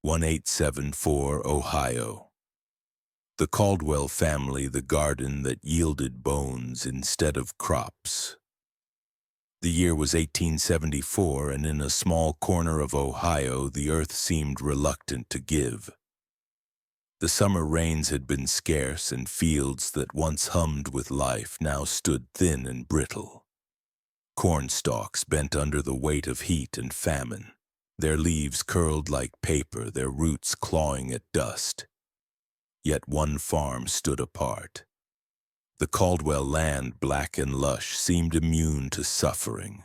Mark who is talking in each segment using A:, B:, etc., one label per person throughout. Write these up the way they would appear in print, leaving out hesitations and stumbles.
A: 1874, Ohio. The Caldwell family, the garden that yielded bones instead of crops. The year was 1874, and in a small corner of Ohio, the earth seemed reluctant to give. The summer rains had been scarce, and fields that once hummed with life now stood thin and brittle. Corn stalks bent under the weight of heat and famine, their leaves curled like paper, their roots clawing at dust. Yet one farm stood apart. The Caldwell land, black and lush, seemed immune to suffering.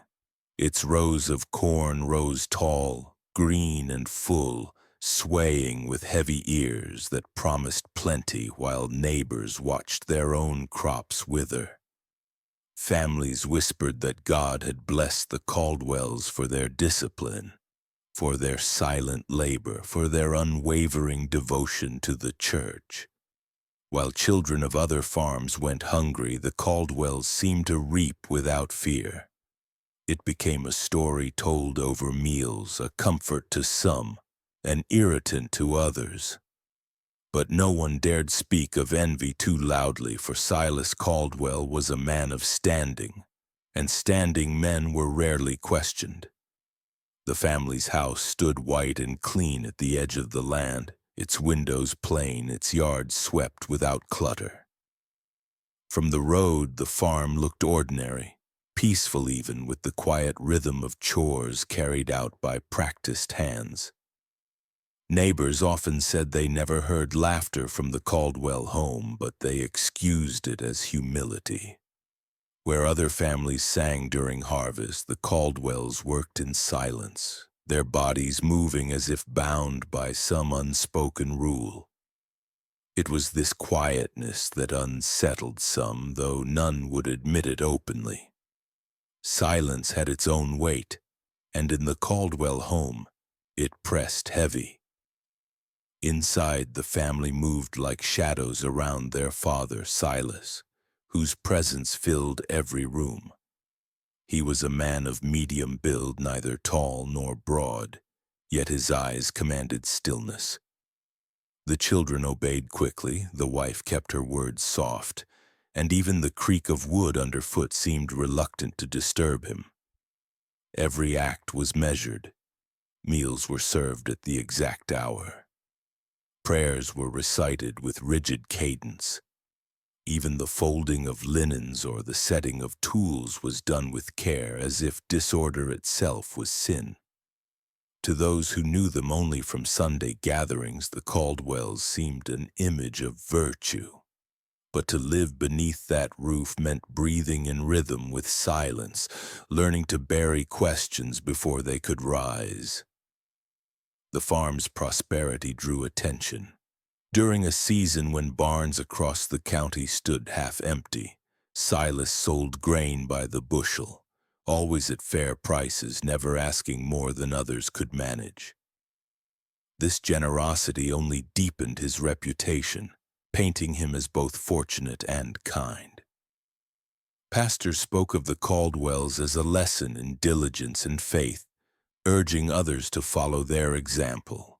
A: Its rows of corn rose tall, green and full, swaying with heavy ears that promised plenty while neighbors watched their own crops wither. Families whispered that God had blessed the Caldwells for their discipline, for their silent labor, for their unwavering devotion to the church. While children of other farms went hungry, the Caldwells seemed to reap without fear. It became a story told over meals, a comfort to some, an irritant to others. But no one dared speak of envy too loudly, for Silas Caldwell was a man of standing, and standing men were rarely questioned. The family's house stood white and clean at the edge of the land, its windows plain, its yard swept without clutter. From the road, the farm looked ordinary, peaceful even, with the quiet rhythm of chores carried out by practiced hands. Neighbors often said they never heard laughter from the Caldwell home, but they excused it as humility. Where other families sang during harvest, the Caldwells worked in silence, their bodies moving as if bound by some unspoken rule. It was this quietness that unsettled some, though none would admit it openly. Silence had its own weight, and in the Caldwell home, it pressed heavy. Inside, the family moved like shadows around their father, Silas, whose presence filled every room. He was a man of medium build, neither tall nor broad, yet his eyes commanded stillness. The children obeyed quickly, the wife kept her words soft, and even the creak of wood underfoot seemed reluctant to disturb him. Every act was measured. Meals were served at the exact hour. Prayers were recited with rigid cadence. Even the folding of linens or the setting of tools was done with care, as if disorder itself was sin. To those who knew them only from Sunday gatherings, the Caldwells seemed an image of virtue. But to live beneath that roof meant breathing in rhythm with silence, learning to bury questions before they could rise. The farm's prosperity drew attention. During a season when barns across the county stood half empty, Silas sold grain by the bushel, always at fair prices, never asking more than others could manage. This generosity only deepened his reputation, painting him as both fortunate and kind. Pastors spoke of the Caldwells as a lesson in diligence and faith, urging others to follow their example.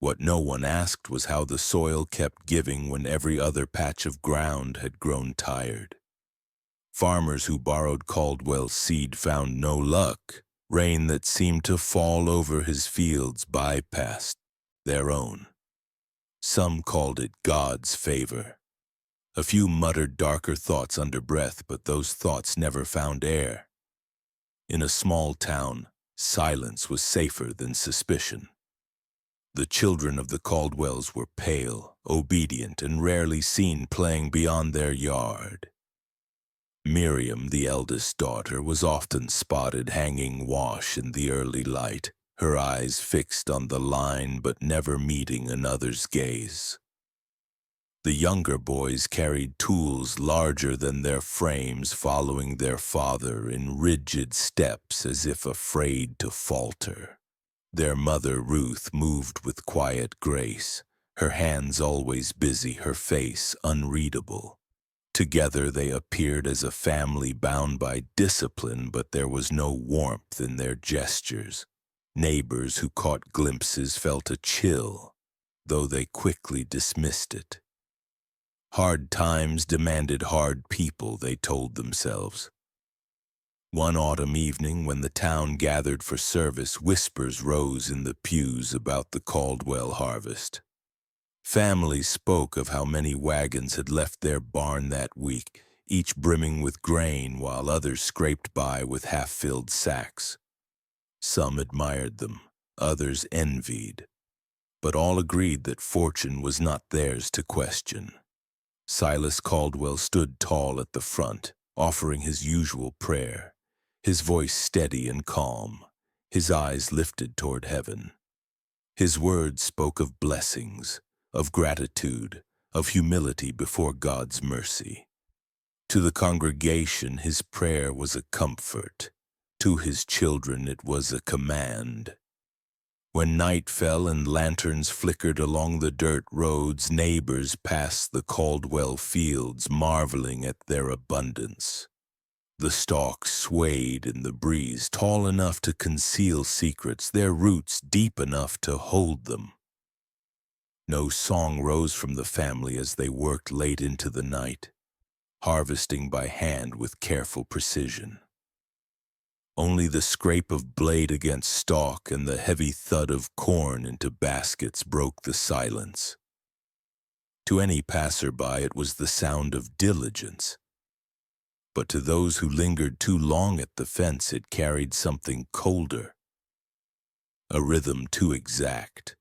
A: What no one asked was how the soil kept giving when every other patch of ground had grown tired. Farmers who borrowed Caldwell's seed found no luck. Rain that seemed to fall over his fields bypassed their own. Some called it God's favor. A few muttered darker thoughts under breath, but those thoughts never found air. In a small town, silence was safer than suspicion. The children of the Caldwells were pale, obedient, and rarely seen playing beyond their yard. Miriam, the eldest daughter, was often spotted hanging wash in the early light, her eyes fixed on the line but never meeting another's gaze. The younger boys carried tools larger than their frames, following their father in rigid steps as if afraid to falter. Their mother, Ruth, moved with quiet grace, her hands always busy, her face unreadable. Together they appeared as a family bound by discipline, but there was no warmth in their gestures. Neighbors who caught glimpses felt a chill, though they quickly dismissed it. Hard times demanded hard people, they told themselves. One autumn evening, when the town gathered for service, whispers rose in the pews about the Caldwell harvest. Families spoke of how many wagons had left their barn that week, each brimming with grain, while others scraped by with half-filled sacks. Some admired them, others envied, but all agreed that fortune was not theirs to question. Silas Caldwell stood tall at the front, offering his usual prayer, his voice steady and calm, his eyes lifted toward heaven. His words spoke of blessings, of gratitude, of humility before God's mercy. To the congregation, his prayer was a comfort. To his children, it was a command. When night fell and lanterns flickered along the dirt roads, neighbors passed the Caldwell fields, marveling at their abundance. The stalks swayed in the breeze, tall enough to conceal secrets, their roots deep enough to hold them. No song rose from the family as they worked late into the night, harvesting by hand with careful precision. Only the scrape of blade against stalk and the heavy thud of corn into baskets broke the silence. To any passerby, it was the sound of diligence. But to those who lingered too long at the fence, it carried something colder. A rhythm too exact,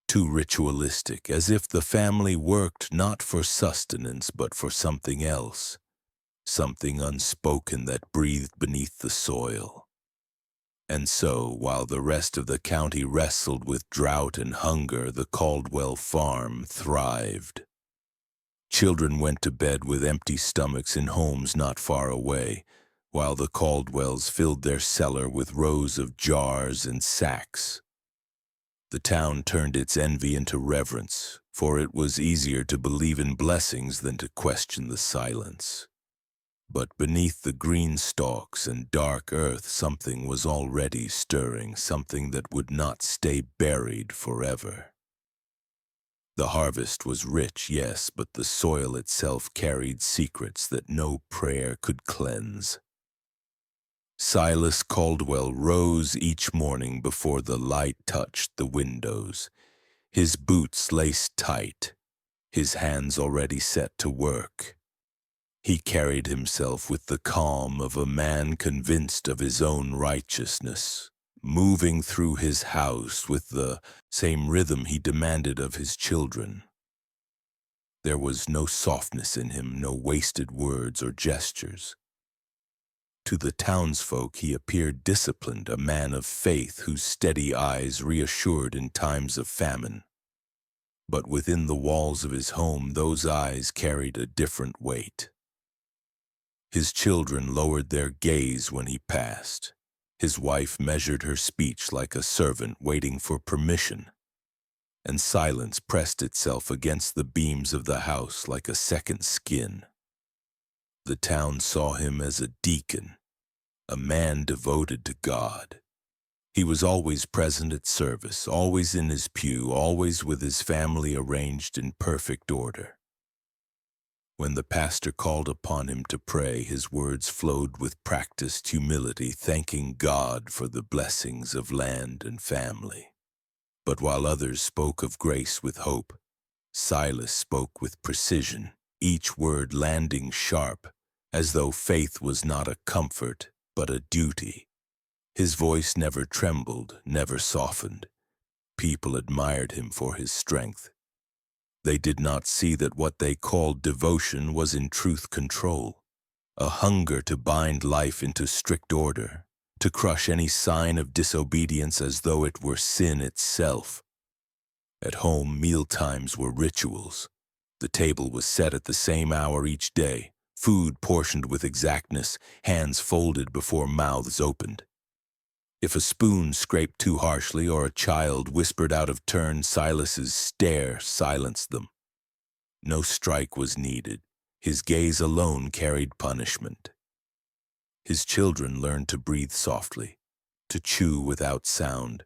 A: too ritualistic, as if the family worked not for sustenance but for something else. Something unspoken that breathed beneath the soil. And so, while the rest of the county wrestled with drought and hunger, the Caldwell farm thrived. Children went to bed with empty stomachs in homes not far away, while the Caldwells filled their cellar with rows of jars and sacks. The town turned its envy into reverence, for it was easier to believe in blessings than to question the silence. But beneath the green stalks and dark earth, something was already stirring, something that would not stay buried forever. The harvest was rich, yes, but the soil itself carried secrets that no prayer could cleanse. Silas Caldwell rose each morning before the light touched the windows, his boots laced tight, his hands already set to work. He carried himself with the calm of a man convinced of his own righteousness, moving through his house with the same rhythm he demanded of his children. There was no softness in him, no wasted words or gestures. To the townsfolk he appeared disciplined, a man of faith whose steady eyes reassured in times of famine. But within the walls of his home, those eyes carried a different weight. His children lowered their gaze when he passed. His wife measured her speech like a servant waiting for permission. And silence pressed itself against the beams of the house like a second skin. The town saw him as a deacon, a man devoted to God. He was always present at service, always in his pew, always with his family arranged in perfect order. When the pastor called upon him to pray, his words flowed with practiced humility, thanking God for the blessings of land and family. But while others spoke of grace with hope, Silas spoke with precision, each word landing sharp, as though faith was not a comfort, but a duty. His voice never trembled, never softened. People admired him for his strength. They did not see that what they called devotion was in truth control, a hunger to bind life into strict order, to crush any sign of disobedience as though it were sin itself. At home, mealtimes were rituals. The table was set at the same hour each day, food portioned with exactness, hands folded before mouths opened. If a spoon scraped too harshly or a child whispered out of turn, Silas's stare silenced them. No strike was needed. His gaze alone carried punishment. His children learned to breathe softly, to chew without sound,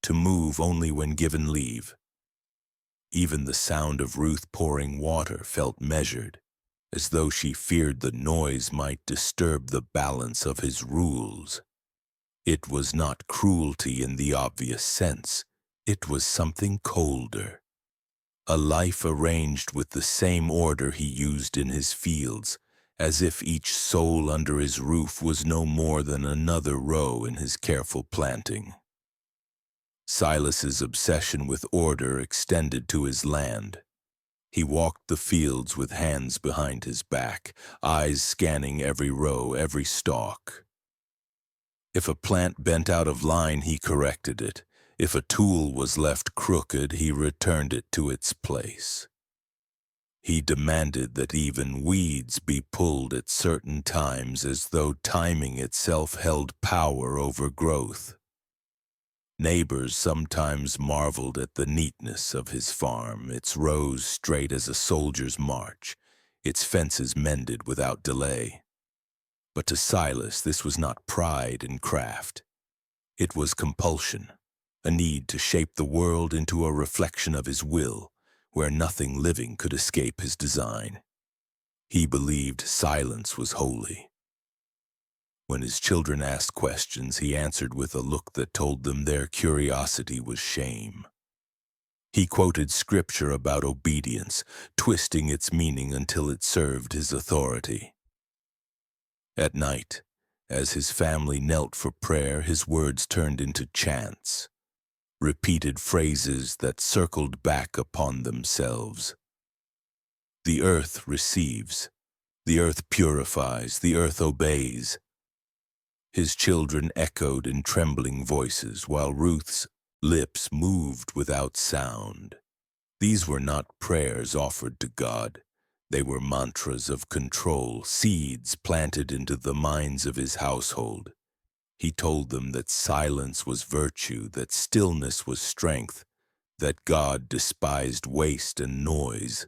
A: to move only when given leave. Even the sound of Ruth pouring water felt measured, as though she feared the noise might disturb the balance of his rules. It was not cruelty in the obvious sense. It was something colder. A life arranged with the same order he used in his fields, as if each soul under his roof was no more than another row in his careful planting. Silas's obsession with order extended to his land. He walked the fields with hands behind his back, eyes scanning every row, every stalk. If a plant bent out of line, he corrected it. If a tool was left crooked, he returned it to its place. He demanded that even weeds be pulled at certain times, as though timing itself held power over growth. Neighbors sometimes marveled at the neatness of his farm, its rows straight as a soldier's march, its fences mended without delay. But to Silas, this was not pride in craft. It was compulsion, a need to shape the world into a reflection of his will, where nothing living could escape his design. He believed silence was holy. When his children asked questions, he answered with a look that told them their curiosity was shame. He quoted scripture about obedience, twisting its meaning until it served his authority. At night, as his family knelt for prayer, his words turned into chants, repeated phrases that circled back upon themselves. The earth receives, the earth purifies, the earth obeys. His children echoed in trembling voices, while Ruth's lips moved without sound. These were not prayers offered to God. They were mantras of control, seeds planted into the minds of his household. He told them that silence was virtue, that stillness was strength, that God despised waste and noise.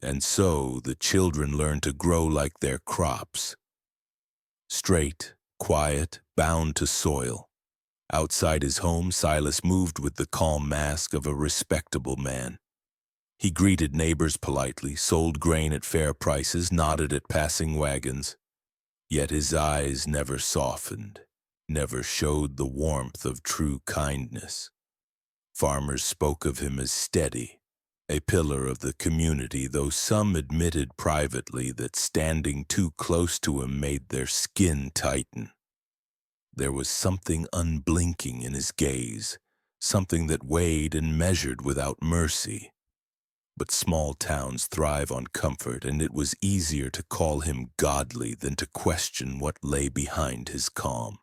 A: And so the children learned to grow like their crops. Straight, quiet, bound to soil. Outside his home, Silas moved with the calm mask of a respectable man. He greeted neighbors politely, sold grain at fair prices, nodded at passing wagons. Yet his eyes never softened, never showed the warmth of true kindness. Farmers spoke of him as steady, a pillar of the community, though some admitted privately that standing too close to him made their skin tighten. There was something unblinking in his gaze, something that weighed and measured without mercy. But small towns thrive on comfort, and it was easier to call him godly than to question what lay behind his calm.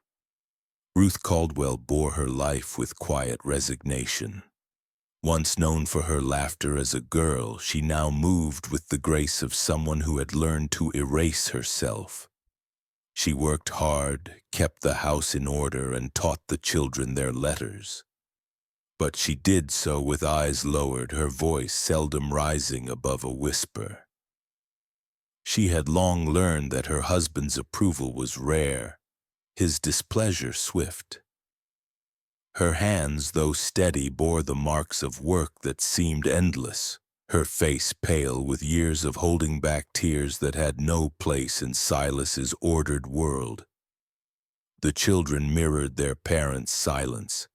A: Ruth Caldwell bore her life with quiet resignation. Once known for her laughter as a girl, she now moved with the grace of someone who had learned to erase herself. She worked hard, kept the house in order, and taught the children their letters. But she did so with eyes lowered, her voice seldom rising above a whisper. She had long learned that her husband's approval was rare, his displeasure swift. Her hands, though steady, bore the marks of work that seemed endless, her face pale with years of holding back tears that had no place in Silas's ordered world. The children mirrored their parents' silence.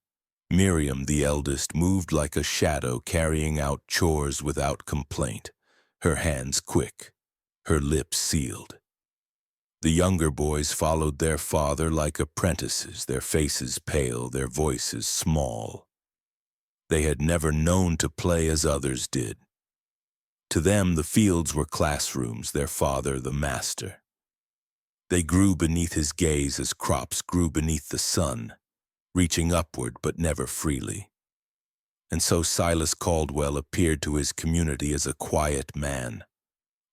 A: Miriam, the eldest, moved like a shadow, carrying out chores without complaint, her hands quick, her lips sealed. The younger boys followed their father like apprentices, their faces pale, their voices small. They had never known to play as others did. To them, the fields were classrooms, their father the master. They grew beneath his gaze as crops grew beneath the sun, reaching upward but never freely. And so Silas Caldwell appeared to his community as a quiet man,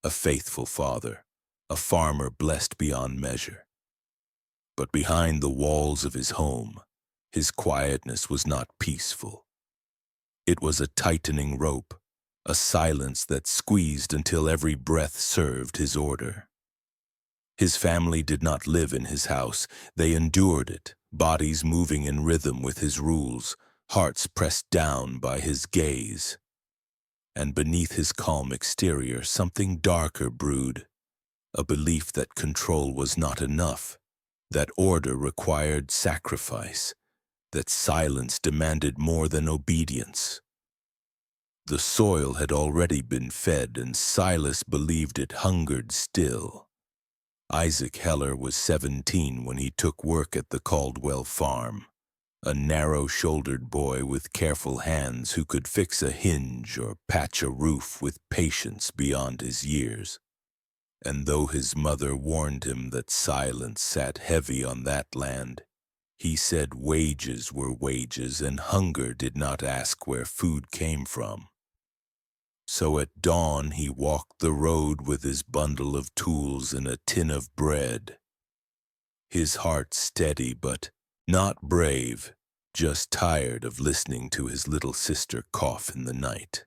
A: a faithful father, a farmer blessed beyond measure. But behind the walls of his home, his quietness was not peaceful. It was a tightening rope, a silence that squeezed until every breath served his order. His family did not live in his house. They endured it, bodies moving in rhythm with his rules, hearts pressed down by his gaze. And beneath his calm exterior, something darker brewed, a belief that control was not enough, that order required sacrifice, that silence demanded more than obedience. The soil had already been fed, and Silas believed it hungered still. Isaac Heller was 17 when he took work at the Caldwell farm, a narrow-shouldered boy with careful hands who could fix a hinge or patch a roof with patience beyond his years. And though his mother warned him that silence sat heavy on that land, he said wages were wages and hunger did not ask where food came from. So at dawn he walked the road with his bundle of tools and a tin of bread. His heart steady but not brave, just tired of listening to his little sister cough in the night.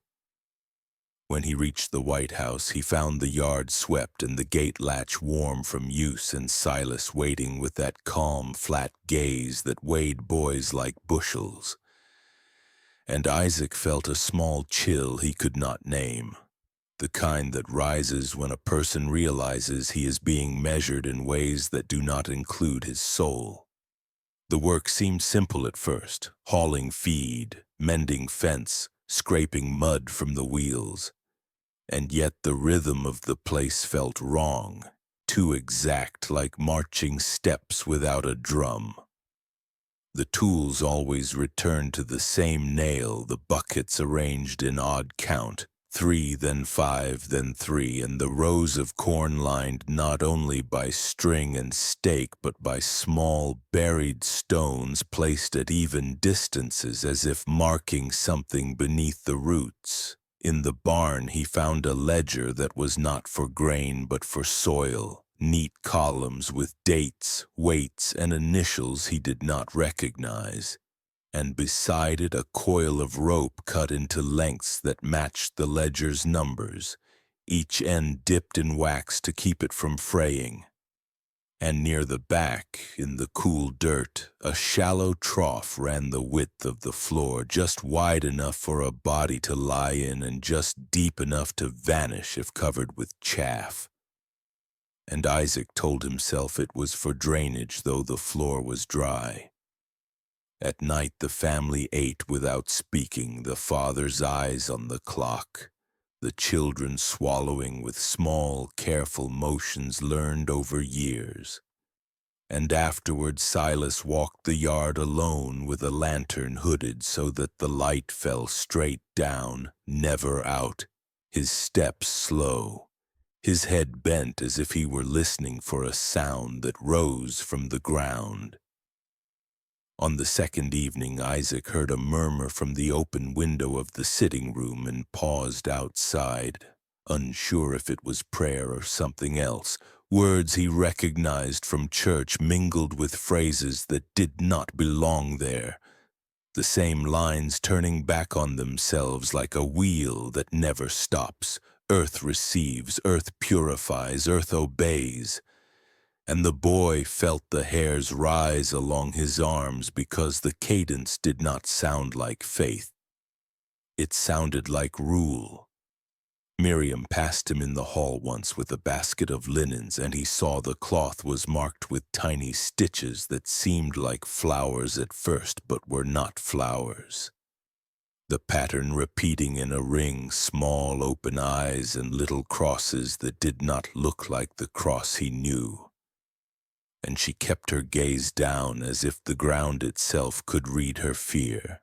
A: When he reached the White House, he found the yard swept and the gate latch warm from use, and Silas waiting with that calm, flat gaze that weighed boys like bushels. And Isaac felt a small chill he could not name, the kind that rises when a person realizes he is being measured in ways that do not include his soul. The work seemed simple at first, hauling feed, mending fence, scraping mud from the wheels. And yet the rhythm of the place felt wrong, too exact, like marching steps without a drum. The tools always returned to the same nail, the buckets arranged in odd count, 3, then 5, then 3, and the rows of corn lined not only by string and stake, but by small, buried stones placed at even distances as if marking something beneath the roots. In the barn he found a ledger that was not for grain but for soil, neat columns with dates, weights, and initials he did not recognize, and beside it a coil of rope cut into lengths that matched the ledger's numbers, each end dipped in wax to keep it from fraying. And near the back, in the cool dirt, a shallow trough ran the width of the floor, just wide enough for a body to lie in and just deep enough to vanish if covered with chaff. And Isaac told himself it was for drainage, though the floor was dry. At night the family ate without speaking, the father's eyes on the clock, the children swallowing with small, careful motions learned over years. And afterward Silas walked the yard alone with a lantern hooded so that the light fell straight down, never out, his steps slow, his head bent as if he were listening for a sound that rose from the ground. On the second evening, Isaac heard a murmur from the open window of the sitting room and paused outside, unsure if it was prayer or something else. Words he recognized from church mingled with phrases that did not belong there, the same lines turning back on themselves like a wheel that never stops. Earth receives, earth purifies, earth obeys. And the boy felt the hairs rise along his arms because the cadence did not sound like faith. It sounded like rule. Miriam passed him in the hall once with a basket of linens, and he saw the cloth was marked with tiny stitches that seemed like flowers at first but were not flowers. The pattern repeating in a ring, small open eyes and little crosses that did not look like the cross he knew. And she kept her gaze down as if the ground itself could read her fear.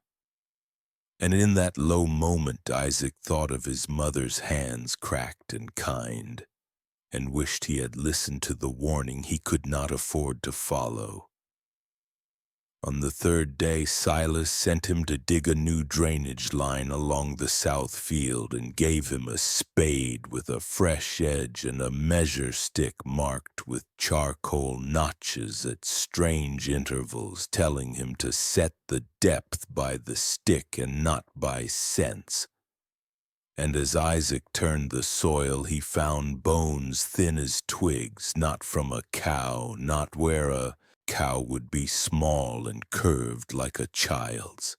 A: And in that low moment Isaac thought of his mother's hands cracked and kind, and wished he had listened to the warning he could not afford to follow. On the third day, Silas sent him to dig a new drainage line along the south field and gave him a spade with a fresh edge and a measure stick marked with charcoal notches at strange intervals, telling him to set the depth by the stick and not by sense. And as Isaac turned the soil, he found bones thin as twigs, not from a cow, not where a cow would be small and curved like a child's.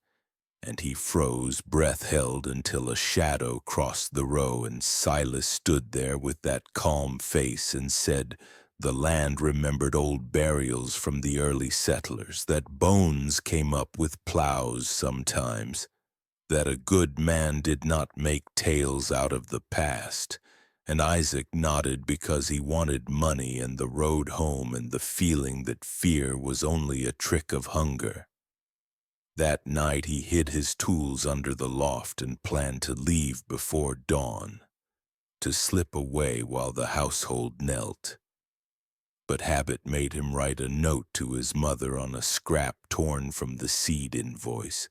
A: and he froze, breath held until a shadow crossed the row, and Silas stood there with that calm face and said, "The land remembered old burials from the early settlers, that bones came up with plows sometimes, that a good man did not make tales out of the past." And Isaac nodded because he wanted money and the road home and the feeling that fear was only a trick of hunger. That night he hid his tools under the loft and planned to leave before dawn, to slip away while the household knelt. But habit made him write a note to his mother on a scrap torn from the seed invoice,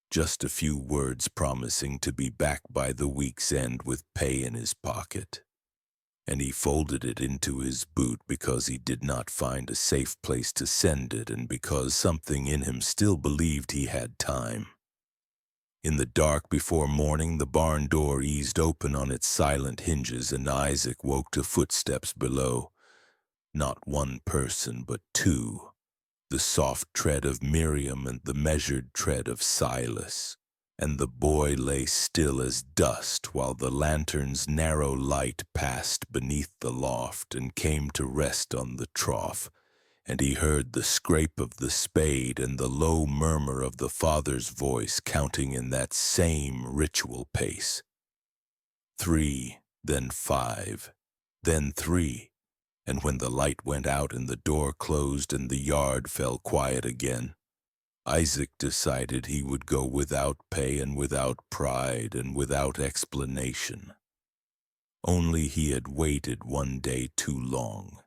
A: just a few words promising to be back by the week's end with pay in his pocket. And he folded it into his boot because he did not find a safe place to send it, and because something in him still believed he had time. In the dark before morning, the barn door eased open on its silent hinges, and Isaac woke to footsteps below. Not one person, but two. The soft tread of Miriam and the measured tread of Silas. And the boy lay still as dust while the lantern's narrow light passed beneath the loft and came to rest on the trough, and he heard the scrape of the spade and the low murmur of the father's voice counting in that same ritual pace. 3, then 5, then 3, and when the light went out and the door closed and the yard fell quiet again, Isaac decided he would go without pay and without pride and without explanation. Only he had waited one day too long.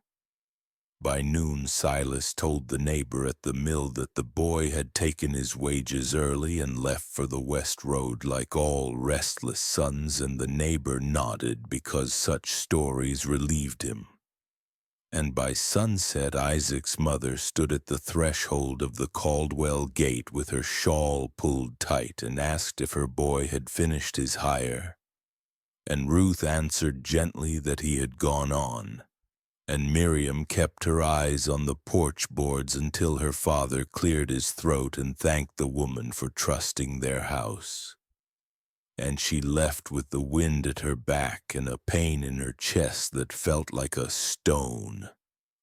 A: By noon, Silas told the neighbor at the mill that the boy had taken his wages early and left for the west road like all restless sons, and the neighbor nodded because such stories relieved him. And by sunset, Isaac's mother stood at the threshold of the Caldwell gate with her shawl pulled tight and asked if her boy had finished his hire. And Ruth answered gently that he had gone on, and Miriam kept her eyes on the porch boards until her father cleared his throat and thanked the woman for trusting their house. And she left with the wind at her back and a pain in her chest that felt like a stone.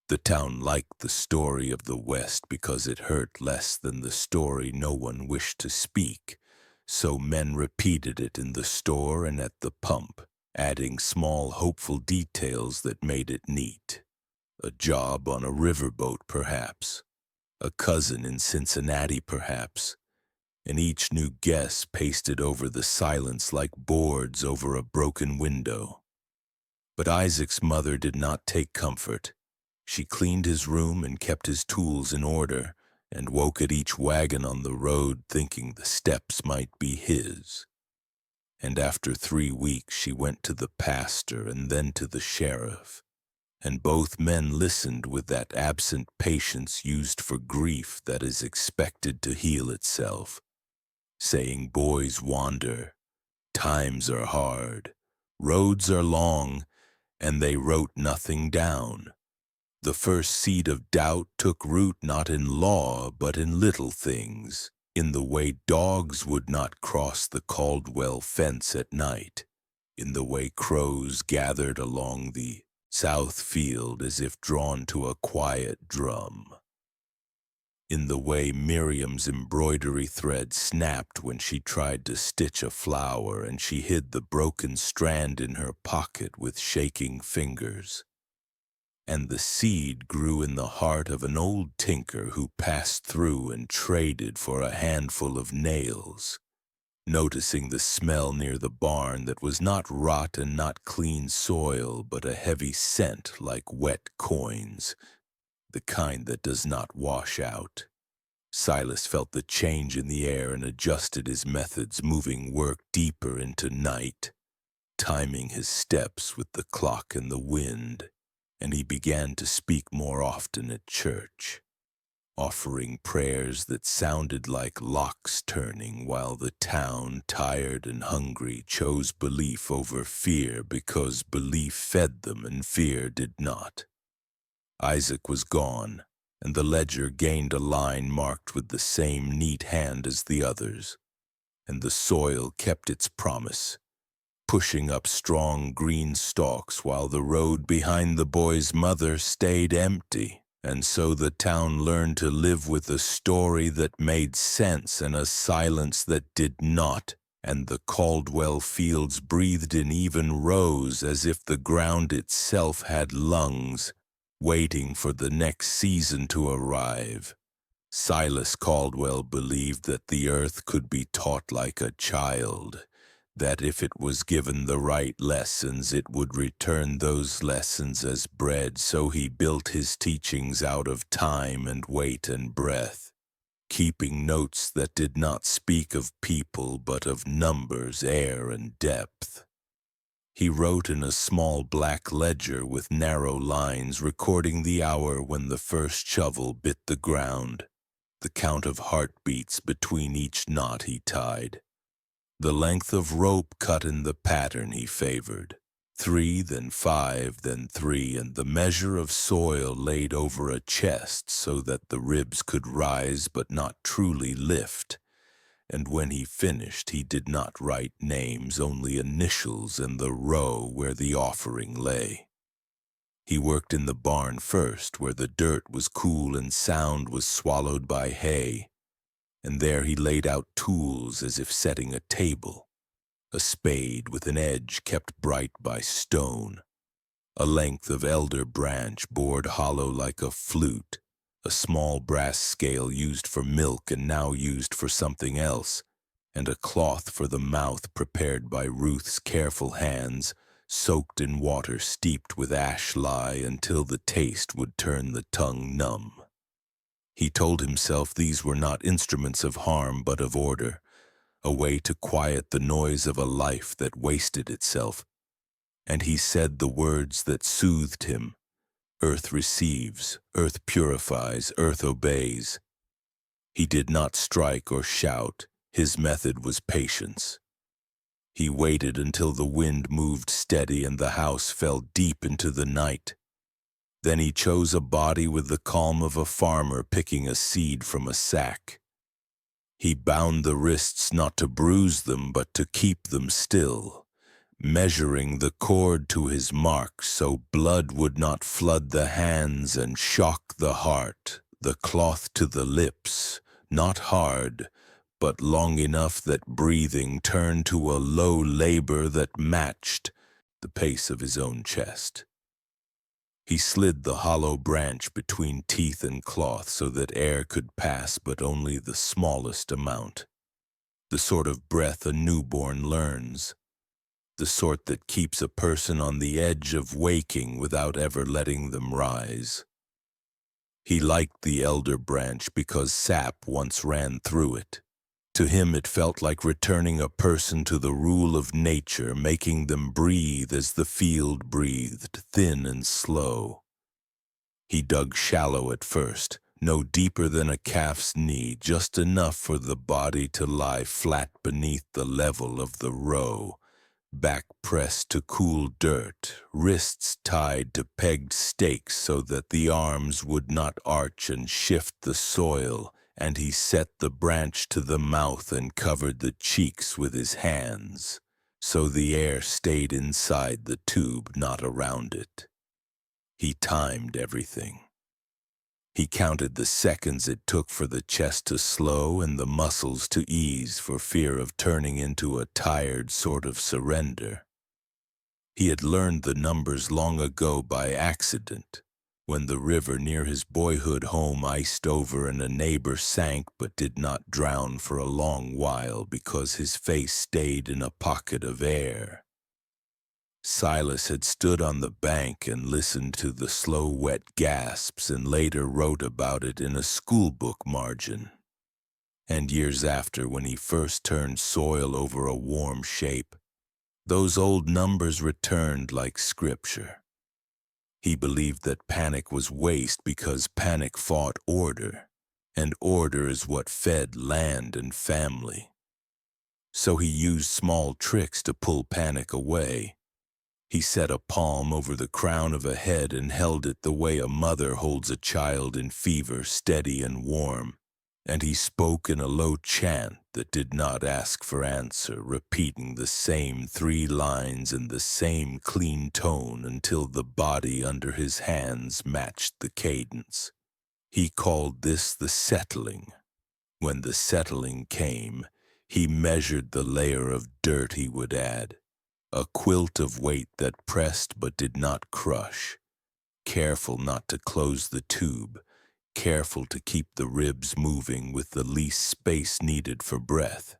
A: The town liked the story of the West because it hurt less than the story no one wished to speak, so men repeated it in the store and at the pump, adding small hopeful details that made it neat. A job on a riverboat, perhaps. A cousin in Cincinnati, perhaps. And each new guess pasted over the silence like boards over a broken window. But Isaac's mother did not take comfort. She cleaned his room and kept his tools in order, and woke at each wagon on the road thinking the steps might be his. And after 3 weeks she went to the pastor and then to the sheriff, and both men listened with that absent patience used for grief that is expected to heal itself, saying boys wander, times are hard, roads are long, and they wrote nothing down. The first seed of doubt took root not in law but in little things, in the way dogs would not cross the Caldwell fence at night, in the way crows gathered along the south field as if drawn to a quiet drum, in the way Miriam's embroidery thread snapped when she tried to stitch a flower and she hid the broken strand in her pocket with shaking fingers. And the seed grew in the heart of an old tinker who passed through and traded for a handful of nails, noticing the smell near the barn that was not rot and not clean soil, but a heavy scent like wet coins, the kind that does not wash out. Silas felt the change in the air and adjusted his methods, moving work deeper into night, timing his steps with the clock and the wind, and he began to speak more often at church, offering prayers that sounded like locks turning while the town, tired and hungry, chose belief over fear because belief fed them and fear did not. Isaac was gone, and the ledger gained a line marked with the same neat hand as the others. and the soil kept its promise, pushing up strong green stalks while the road behind the boy's mother stayed empty. And so the town learned to live with a story that made sense and a silence that did not, and the Caldwell fields breathed in even rose as if the ground itself had lungs, waiting for the next season to arrive. Silas Caldwell believed that the earth could be taught like a child, that if it was given the right lessons, it would return those lessons as bread. So he built his teachings out of time and weight and breath, keeping notes that did not speak of people but of numbers, air, and depth. He wrote in a small black ledger with narrow lines, recording the hour when the first shovel bit the ground, the count of heartbeats between each knot he tied, the length of rope cut in the pattern he favored, 3, then 5, then 3, and the measure of soil laid over a chest so that the ribs could rise but not truly lift. And when he finished, he did not write names, only initials and the row where the offering lay. He worked in the barn first, where the dirt was cool and sound was swallowed by hay, and there he laid out tools as if setting a table, a spade with an edge kept bright by stone, a length of elder branch bored hollow like a flute, a small brass scale used for milk and now used for something else, and a cloth for the mouth prepared by Ruth's careful hands, soaked in water steeped with ash lye until the taste would turn the tongue numb. He told himself these were not instruments of harm but of order, a way to quiet the noise of a life that wasted itself. And he said the words that soothed him. Earth receives, earth purifies, earth obeys. He did not strike or shout. His method was patience. He waited until the wind moved steady and the house fell deep into the night. Then he chose a body with the calm of a farmer picking a seed from a sack. He bound the wrists not to bruise them but to keep them still, measuring the cord to his mark so blood would not flood the hands and shock the heart, the cloth to the lips, not hard, but long enough that breathing turned to a low labor that matched the pace of his own chest. He slid the hollow branch between teeth and cloth so that air could pass but only the smallest amount, the sort of breath a newborn learns, the sort that keeps a person on the edge of waking without ever letting them rise. He liked the elder branch because sap once ran through it. To him it felt like returning a person to the rule of nature, making them breathe as the field breathed, thin and slow. He dug shallow at first, no deeper than a calf's knee, just enough for the body to lie flat beneath the level of the row, back pressed to cool dirt, wrists tied to pegged stakes so that the arms would not arch and shift the soil, and he set the branch to the mouth and covered the cheeks with his hands, so the air stayed inside the tube, not around it. He timed everything. He counted the seconds it took for the chest to slow and the muscles to ease for fear of turning into a tired sort of surrender. He had learned the numbers long ago by accident, when the river near his boyhood home iced over and a neighbor sank but did not drown for a long while because his face stayed in a pocket of air. Silas had stood on the bank and listened to the slow wet gasps and later wrote about it in a schoolbook margin. And years after, when he first turned soil over a warm shape, those old numbers returned like scripture. He believed that panic was waste because panic fought order, and order is what fed land and family. So he used small tricks to pull panic away. He set a palm over the crown of a head and held it the way a mother holds a child in fever, steady and warm. and he spoke in a low chant that did not ask for answer, repeating the same 3 lines in the same clean tone until the body under his hands matched the cadence. He called this the settling. When the settling came, he measured the layer of dirt he would add, a quilt of weight that pressed but did not crush, careful not to close the tube, careful to keep the ribs moving with the least space needed for breath.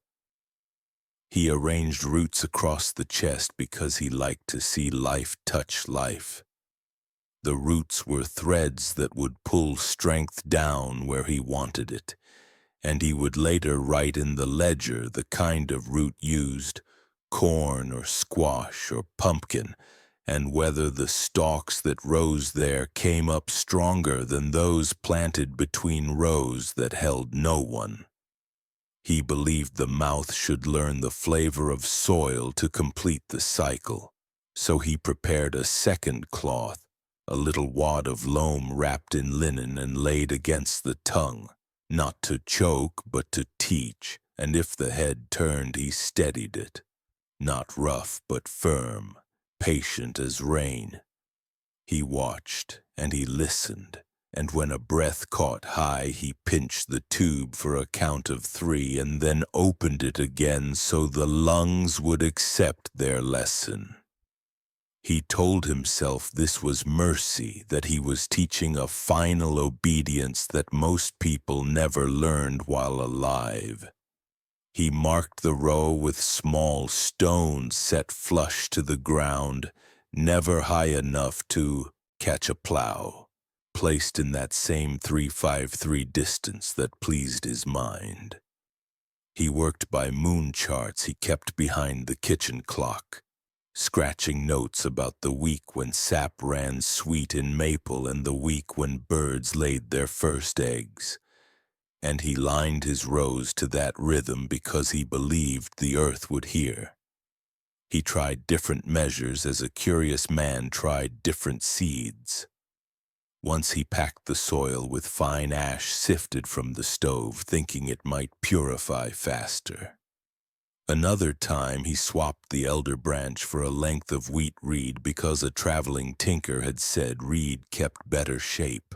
A: He arranged roots across the chest because he liked to see life touch life. The roots were threads that would pull strength down where he wanted it, and he would later write in the ledger the kind of root used, corn or squash or pumpkin, and whether the stalks that rose there came up stronger than those planted between rows that held no one. He believed the mouth should learn the flavor of soil to complete the cycle, so he prepared a second cloth, a little wad of loam wrapped in linen and laid against the tongue, not to choke but to teach, and if the head turned he steadied it, not rough but firm, patient as rain. He watched and he listened, and when a breath caught high, he pinched the tube for a count of 3 and then opened it again so the lungs would accept their lesson. He told himself this was mercy, that he was teaching a final obedience that most people never learned while alive. He marked the row with small stones set flush to the ground, never high enough to catch a plow, placed in that same 353 distance that pleased his mind. He worked by moon charts he kept behind the kitchen clock, scratching notes about the week when sap ran sweet in maple and the week when birds laid their first eggs. And he lined his rows to that rhythm because he believed the earth would hear. He tried different measures as a curious man tried different seeds. Once he packed the soil with fine ash sifted from the stove, thinking it might purify faster. Another time he swapped the elder branch for a length of wheat reed because a traveling tinker had said reed kept better shape.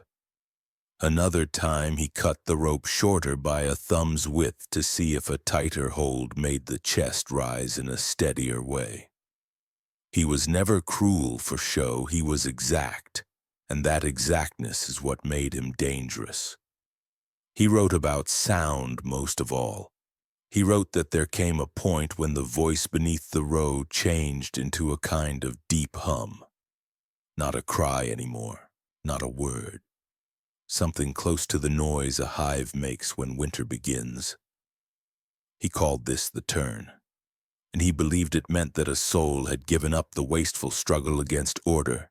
A: Another time he cut the rope shorter by a thumb's width to see if a tighter hold made the chest rise in a steadier way. He was never cruel for show, he was exact, and that exactness is what made him dangerous. He wrote about sound most of all. He wrote that there came a point when the voice beneath the row changed into a kind of deep hum. Not a cry anymore, not a word. Something close to the noise a hive makes when winter begins. He called this the turn, and he believed it meant that a soul had given up the wasteful struggle against order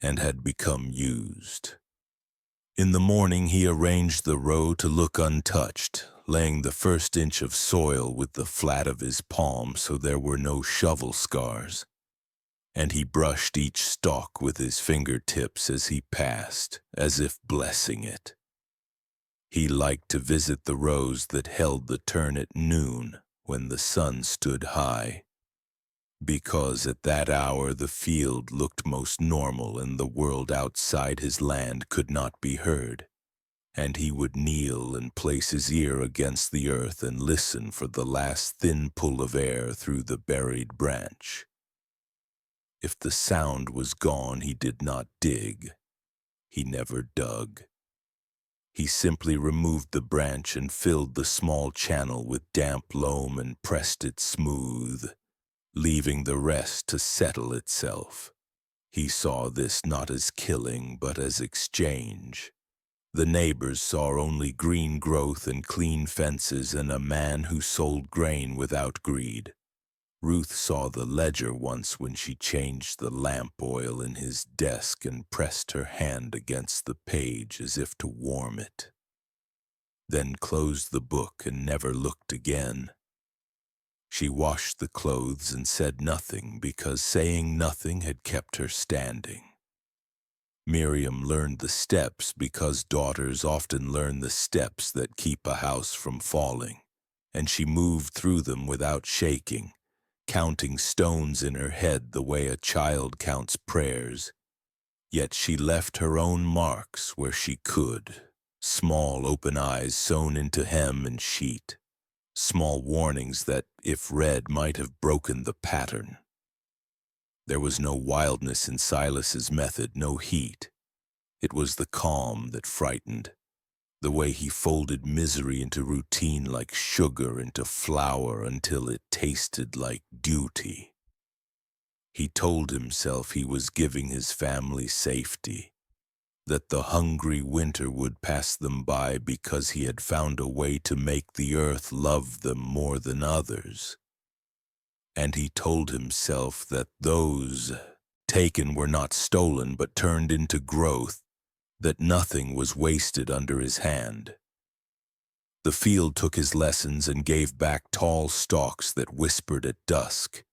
A: and had become used. In the morning he arranged the row to look untouched, laying the first inch of soil with the flat of his palm so there were no shovel scars, and he brushed each stalk with his fingertips as he passed, as if blessing it. He liked to visit the rows that held the turn at noon when the sun stood high, because at that hour the field looked most normal and the world outside his land could not be heard, and he would kneel and place his ear against the earth and listen for the last thin pull of air through the buried branch. If the sound was gone, he did not dig. He never dug. He simply removed the branch and filled the small channel with damp loam and pressed it smooth, leaving the rest to settle itself. He saw this not as killing, but as exchange. The neighbors saw only green growth and clean fences and a man who sold grain without greed. Ruth saw the ledger once when she changed the lamp oil in his desk and pressed her hand against the page as if to warm it, then closed the book and never looked again. She washed the clothes and said nothing because saying nothing had kept her standing. Miriam learned the steps because daughters often learn the steps that keep a house from falling, and she moved through them without shaking, counting stones in her head the way a child counts prayers. Yet she left her own marks where she could, small open eyes sewn into hem and sheet, small warnings that, if read, might have broken the pattern. There was no wildness in Silas's method, no heat. It was the calm that frightened, the way he folded misery into routine like sugar into flour until it tasted like duty. He told himself he was giving his family safety, that the hungry winter would pass them by because he had found a way to make the earth love them more than others. And he told himself that those taken were not stolen but turned into growth, that nothing was wasted under his hand. The field took his lessons and gave back tall stalks that whispered at dusk,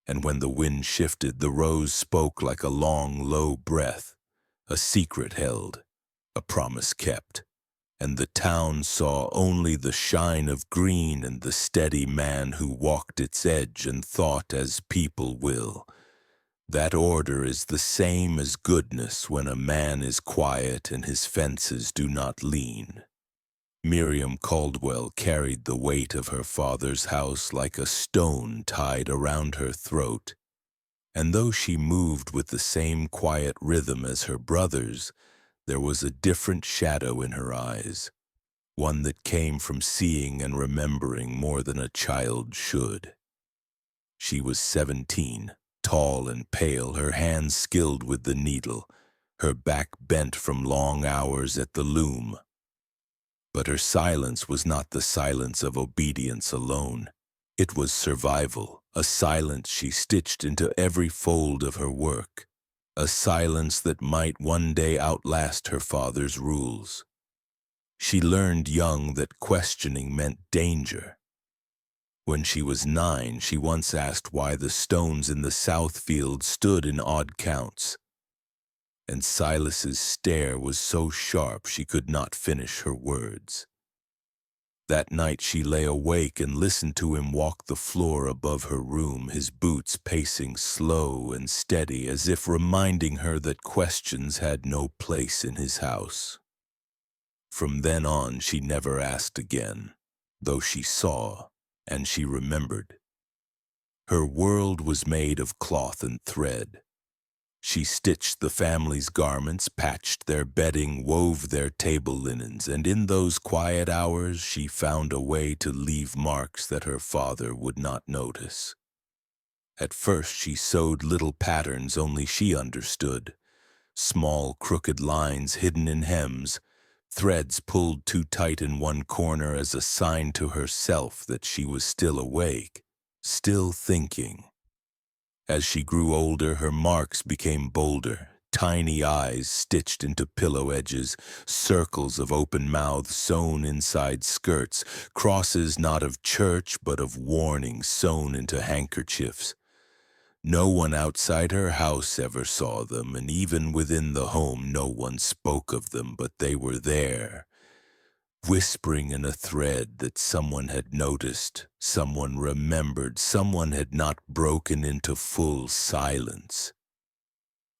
A: and when the wind shifted, the rose spoke like a long, low breath, a secret held, a promise kept, and the town saw only the shine of green and the steady man who walked its edge and thought as people will. That order is the same as goodness when a man is quiet and his fences do not lean. Miriam Caldwell carried the weight of her father's house like a stone tied around her throat, and though she moved with the same quiet rhythm as her brothers, there was a different shadow in her eyes, one that came from seeing and remembering more than a child should. She was 17, tall and pale, her hands skilled with the needle, her back bent from long hours at the loom. But her silence was not the silence of obedience alone. It was survival, a silence she stitched into every fold of her work, a silence that might one day outlast her father's rules. She learned young that questioning meant danger. When she was 9, she once asked why the stones in the south field stood in odd counts, and Silas's stare was so sharp she could not finish her words. That night she lay awake and listened to him walk the floor above her room, his boots pacing slow and steady as if reminding her that questions had no place in his house. From then on she never asked again, though she saw and she remembered. Her world was made of cloth and thread. She stitched the family's garments, patched their bedding, wove their table linens, and in those quiet hours she found a way to leave marks that her father would not notice. At first she sewed little patterns only she understood, small crooked lines hidden in hems, threads pulled too tight in one corner as a sign to herself that she was still awake, still thinking. As she grew older, her marks became bolder, tiny eyes stitched into pillow edges, circles of open mouths sewn inside skirts, crosses not of church but of warning sewn into handkerchiefs. No one outside her house ever saw them, and even within the home no one spoke of them, but they were there, whispering in a thread that someone had noticed, someone remembered, someone had not broken into full silence.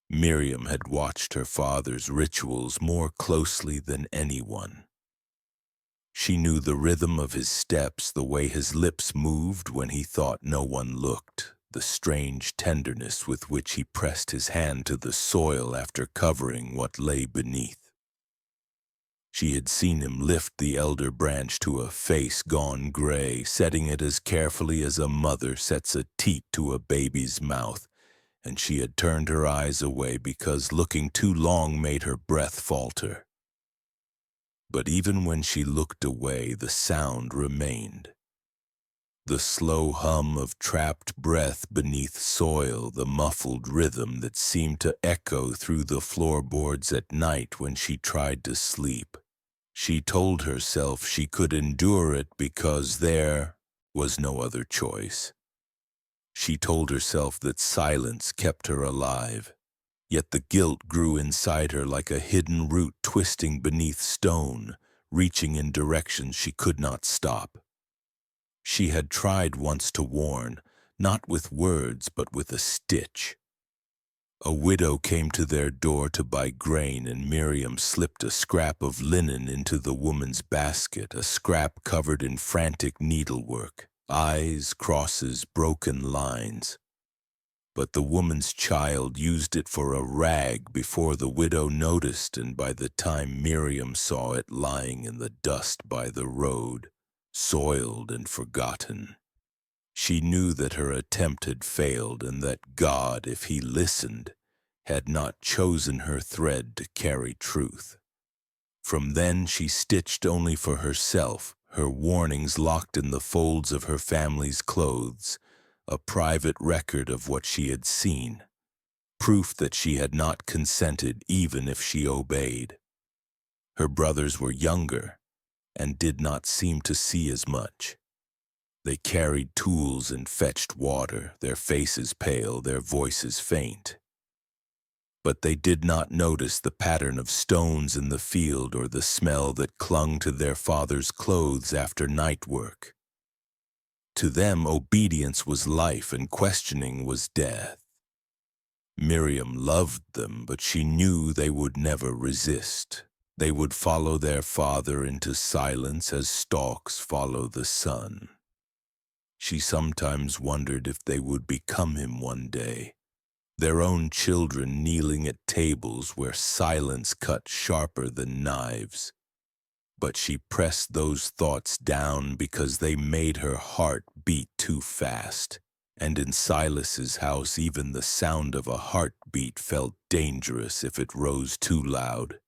A: Miriam had watched her father's rituals more closely than anyone. She knew the rhythm of his steps, the way his lips moved when he thought no one looked, the strange tenderness with which he pressed his hand to the soil after covering what lay beneath. She had seen him lift the elder branch to a face gone gray, setting it as carefully as a mother sets a teat to a baby's mouth, and she had turned her eyes away because looking too long made her breath falter. But even when she looked away, the sound remained. The slow hum of trapped breath beneath soil, the muffled rhythm that seemed to echo through the floorboards at night when she tried to sleep. She told herself she could endure it because there was no other choice. She told herself that silence kept her alive. Yet the guilt grew inside her like a hidden root twisting beneath stone, reaching in directions she could not stop. She had tried once to warn, not with words but with a stitch. A widow came to their door to buy grain, and Miriam slipped a scrap of linen into the woman's basket, a scrap covered in frantic needlework, eyes, crosses, broken lines. But the woman's child used it for a rag before the widow noticed, and by the time Miriam saw it lying in the dust by the road, soiled and forgotten, she knew that her attempt had failed and that God, if he listened, had not chosen her thread to carry truth. From then she stitched only for herself, her warnings locked in the folds of her family's clothes, a private record of what she had seen, proof that she had not consented even if she obeyed. Her brothers were younger and did not seem to see as much. They carried tools and fetched water, their faces pale, their voices faint. But they did not notice the pattern of stones in the field or the smell that clung to their father's clothes after night work. To them, obedience was life and questioning was death. Miriam loved them, but she knew they would never resist. They would follow their father into silence as stalks follow the sun. She sometimes wondered if they would become him one day, their own children kneeling at tables where silence cut sharper than knives. But she pressed those thoughts down because they made her heart beat too fast, and in Silas's house even the sound of a heartbeat felt dangerous if it rose too loud.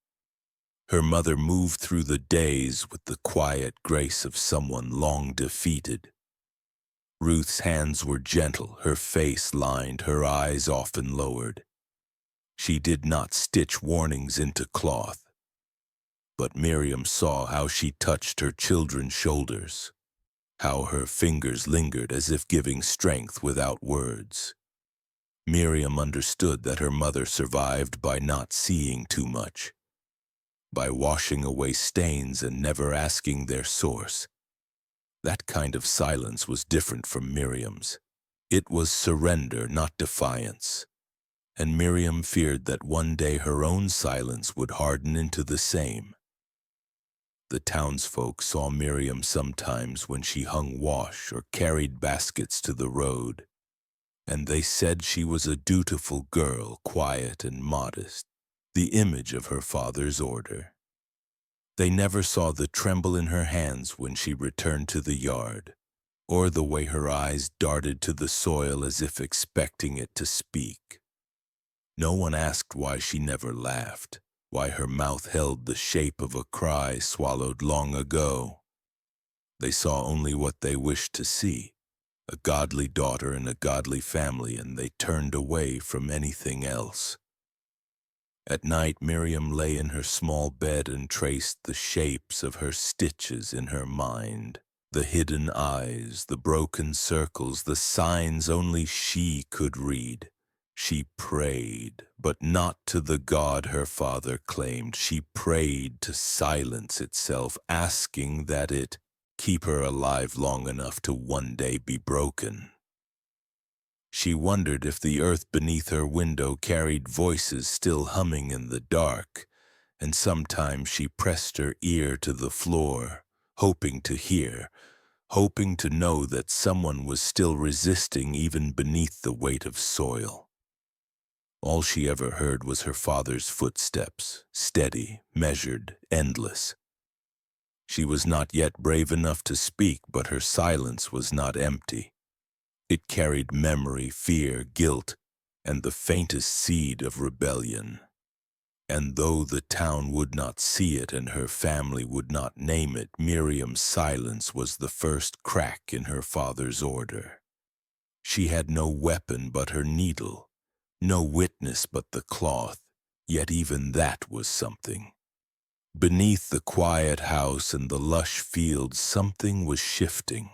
A: Her mother moved through the days with the quiet grace of someone long defeated. Ruth's hands were gentle, her face lined, her eyes often lowered. She did not stitch warnings into cloth. But Miriam saw how she touched her children's shoulders, how her fingers lingered as if giving strength without words. Miriam understood that her mother survived by not seeing too much, by washing away stains and never asking their source. That kind of silence was different from Miriam's. It was surrender, not defiance. And Miriam feared that one day her own silence would harden into the same. The townsfolk saw Miriam sometimes when she hung wash or carried baskets to the road, and they said she was a dutiful girl, quiet and modest, the image of her father's order. They never saw the tremble in her hands when she returned to the yard, or the way her eyes darted to the soil as if expecting it to speak. No one asked why she never laughed, why her mouth held the shape of a cry swallowed long ago. They saw only what they wished to see, a godly daughter in a godly family, and they turned away from anything else. At night, Miriam lay in her small bed and traced the shapes of her stitches in her mind, the hidden eyes, the broken circles, the signs only she could read. She prayed, but not to the God her father claimed. She prayed to silence itself, asking that it keep her alive long enough to one day be broken. She wondered if the earth beneath her window carried voices still humming in the dark, and sometimes she pressed her ear to the floor, hoping to hear, hoping to know that someone was still resisting even beneath the weight of soil. All she ever heard was her father's footsteps, steady, measured, endless. She was not yet brave enough to speak, but her silence was not empty. It carried memory, fear, guilt, and the faintest seed of rebellion. And though the town would not see it and her family would not name it, Miriam's silence was the first crack in her father's order. She had no weapon but her needle, no witness but the cloth, yet even that was something. Beneath the quiet house and the lush fields, something was shifting.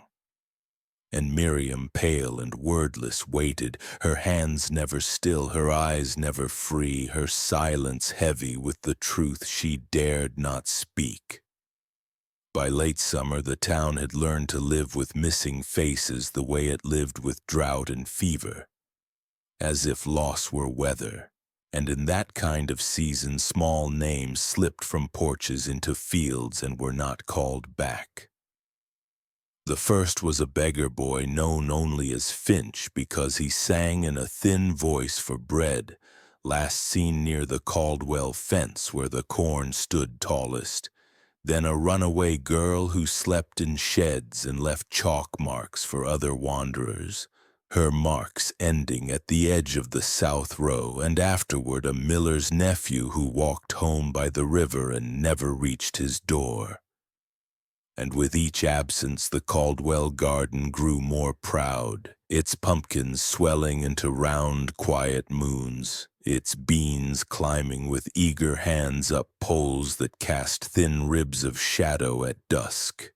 A: And Miriam, pale and wordless, waited, her hands never still, her eyes never free, her silence heavy with the truth she dared not speak. By late summer, the town had learned to live with missing faces the way it lived with drought and fever, as if loss were weather. And in that kind of season, small names slipped from porches into fields and were not called back. The first was a beggar boy known only as Finch because he sang in a thin voice for bread, last seen near the Caldwell fence where the corn stood tallest. Then a runaway girl who slept in sheds and left chalk marks for other wanderers, her marks ending at the edge of the south row, and afterward a miller's nephew who walked home by the river and never reached his door. And with each absence the Caldwell garden grew more proud, its pumpkins swelling into round, quiet moons, its beans climbing with eager hands up poles that cast thin ribs of shadow at dusk.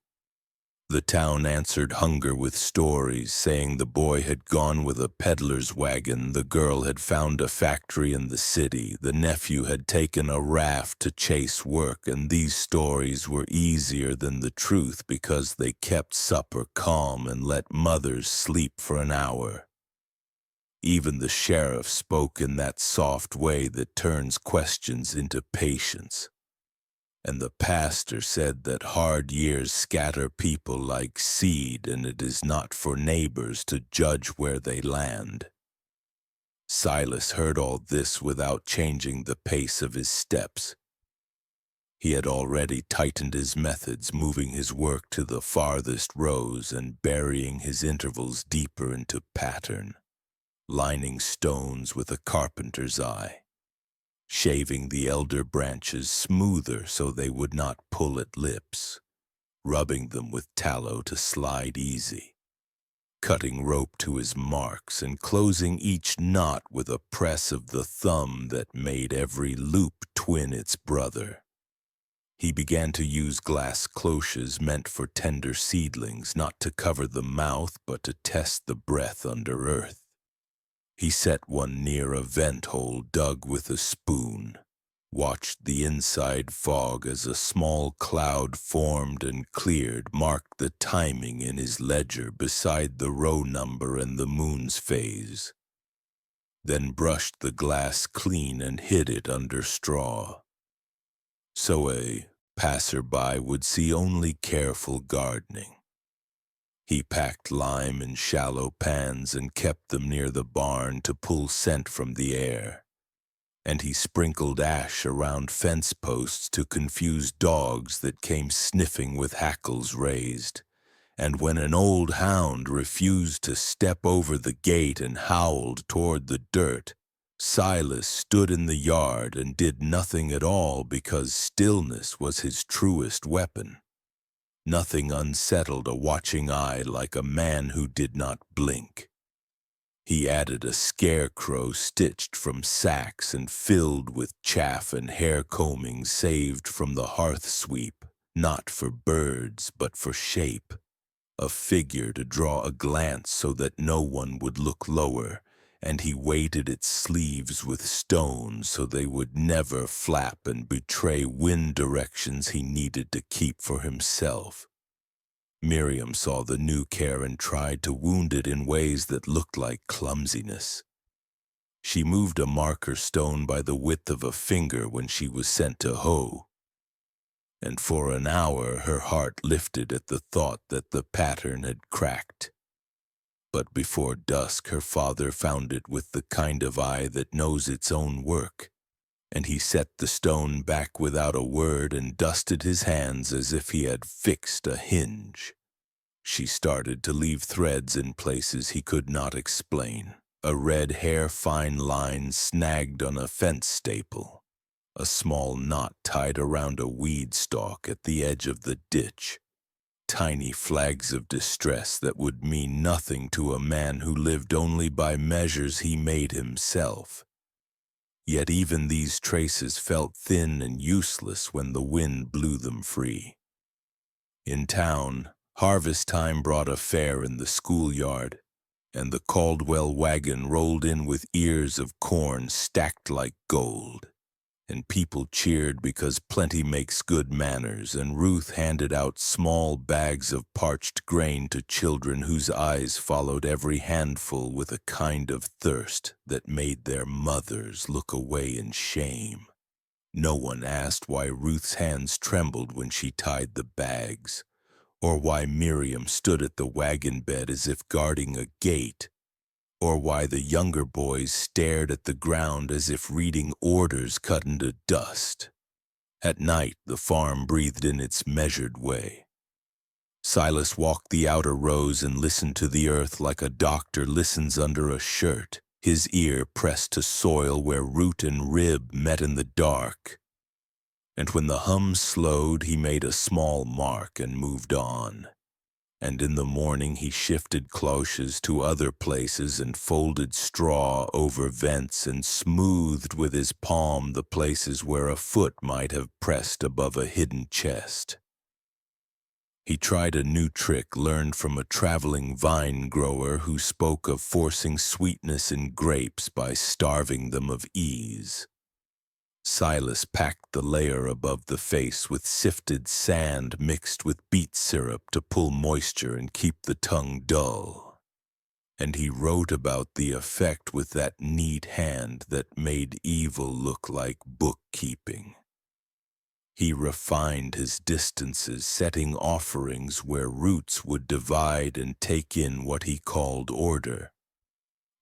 A: The town answered hunger with stories, saying the boy had gone with a peddler's wagon, the girl had found a factory in the city, the nephew had taken a raft to chase work, and these stories were easier than the truth because they kept supper calm and let mothers sleep for an hour. Even the sheriff spoke in that soft way that turns questions into patience. And the pastor said that hard years scatter people like seed, and it is not for neighbors to judge where they land. Silas heard all this without changing the pace of his steps. He had already tightened his methods, moving his work to the farthest rows and burying his intervals deeper into pattern, lining stones with a carpenter's eye, shaving the elder branches smoother so they would not pull at lips, rubbing them with tallow to slide easy, cutting rope to his marks and closing each knot with a press of the thumb that made every loop twin its brother. He began to use glass cloches meant for tender seedlings, not to cover the mouth but to test the breath under earth. He set one near a vent hole dug with a spoon, watched the inside fog as a small cloud formed and cleared, marked the timing in his ledger beside the row number and the moon's phase, then brushed the glass clean and hid it under straw, so a passerby would see only careful gardening. He packed lime in shallow pans and kept them near the barn to pull scent from the air. And he sprinkled ash around fence posts to confuse dogs that came sniffing with hackles raised. And when an old hound refused to step over the gate and howled toward the dirt, Silas stood in the yard and did nothing at all because stillness was his truest weapon. Nothing unsettled a watching eye like a man who did not blink. He added a scarecrow stitched from sacks and filled with chaff and hair combing saved from the hearth sweep, not for birds but for shape, a figure to draw a glance so that no one would look lower, and he weighted its sleeves with stones so they would never flap and betray wind directions he needed to keep for himself. Miriam saw the new care and tried to wound it in ways that looked like clumsiness. She moved a marker stone by the width of a finger when she was sent to hoe, and for an hour her heart lifted at the thought that the pattern had cracked. But before dusk her father found it with the kind of eye that knows its own work, and he set the stone back without a word and dusted his hands as if he had fixed a hinge. She started to leave threads in places he could not explain, a red hair-fine line snagged on a fence staple, a small knot tied around a weed stalk at the edge of the ditch, tiny flags of distress that would mean nothing to a man who lived only by measures he made himself. Yet even these traces felt thin and useless when the wind blew them free. In town, Harvest time brought a fair in the schoolyard, and the Caldwell wagon rolled in with ears of corn stacked like gold. And people cheered because plenty makes good manners, and Ruth handed out small bags of parched grain to children whose eyes followed every handful with a kind of thirst that made their mothers look away in shame. No one asked why Ruth's hands trembled when she tied the bags, or why Miriam stood at the wagon bed as if guarding a gate, or why the younger boys stared at the ground as if reading orders cut into dust. At night, the farm breathed in its measured way. Silas walked the outer rows and listened to the earth like a doctor listens under a shirt, his ear pressed to soil where root and rib met in the dark. And when the hum slowed, he made a small mark and moved on. And in the morning he shifted cloches to other places and folded straw over vents and smoothed with his palm the places where a foot might have pressed above a hidden chest. He tried a new trick learned from a traveling vine grower who spoke of forcing sweetness in grapes by starving them of ease. Silas packed the layer above the face with sifted sand mixed with beet syrup to pull moisture and keep the tongue dull. And he wrote about the effect with that neat hand that made evil look like bookkeeping. He refined his distances, setting offerings where roots would divide and take in what he called order.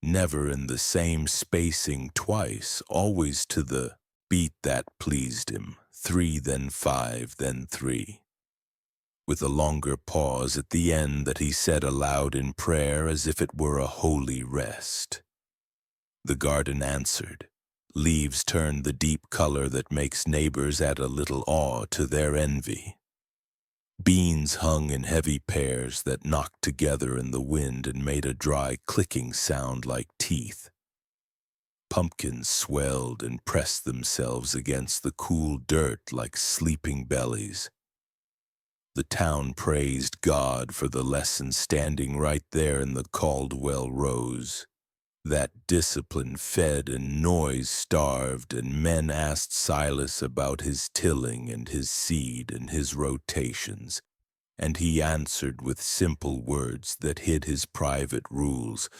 A: Never in the same spacing twice, always to the beat that pleased him, 3 then 5 then 3. With a longer pause at the end that he said aloud in prayer as if it were a holy rest. The garden answered. Leaves turned the deep color that makes neighbors add a little awe to their envy. Beans hung in heavy pairs that knocked together in the wind and made a dry clicking sound like teeth. Pumpkins swelled and pressed themselves against the cool dirt like sleeping bellies. The town praised God for the lesson standing right there in the Caldwell rows. That discipline fed and noise starved, and men asked Silas about his tilling and his seed and his rotations, and he answered with simple words that hid his private rules,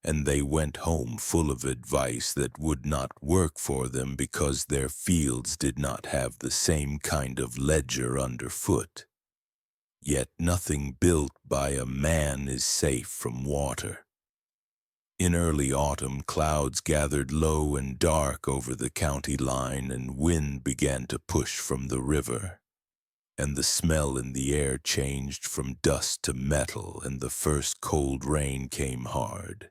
A: and they went home full of advice that would not work for them because their fields did not have the same kind of ledger underfoot. Yet nothing built by a man is safe from water. In early autumn, clouds gathered low and dark over the county line, and wind began to push from the river. And the smell in the air changed from dust to metal, and the first cold rain came hard.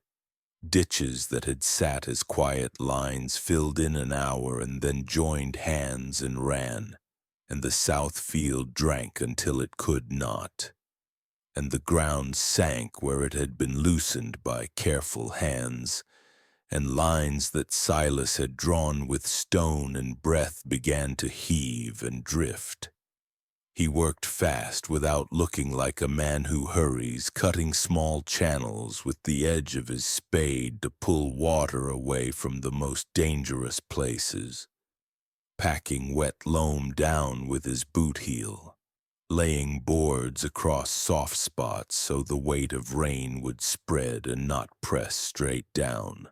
A: Ditches that had sat as quiet lines filled in an hour and then joined hands and ran, and the south field drank until it could not. And the ground sank where it had been loosened by careful hands, and lines that Silas had drawn with stone and breath began to heave and drift. He worked fast without looking like a man who hurries, cutting small channels with the edge of his spade to pull water away from the most dangerous places, packing wet loam down with his boot heel, laying boards across soft spots so the weight of rain would spread and not press straight down.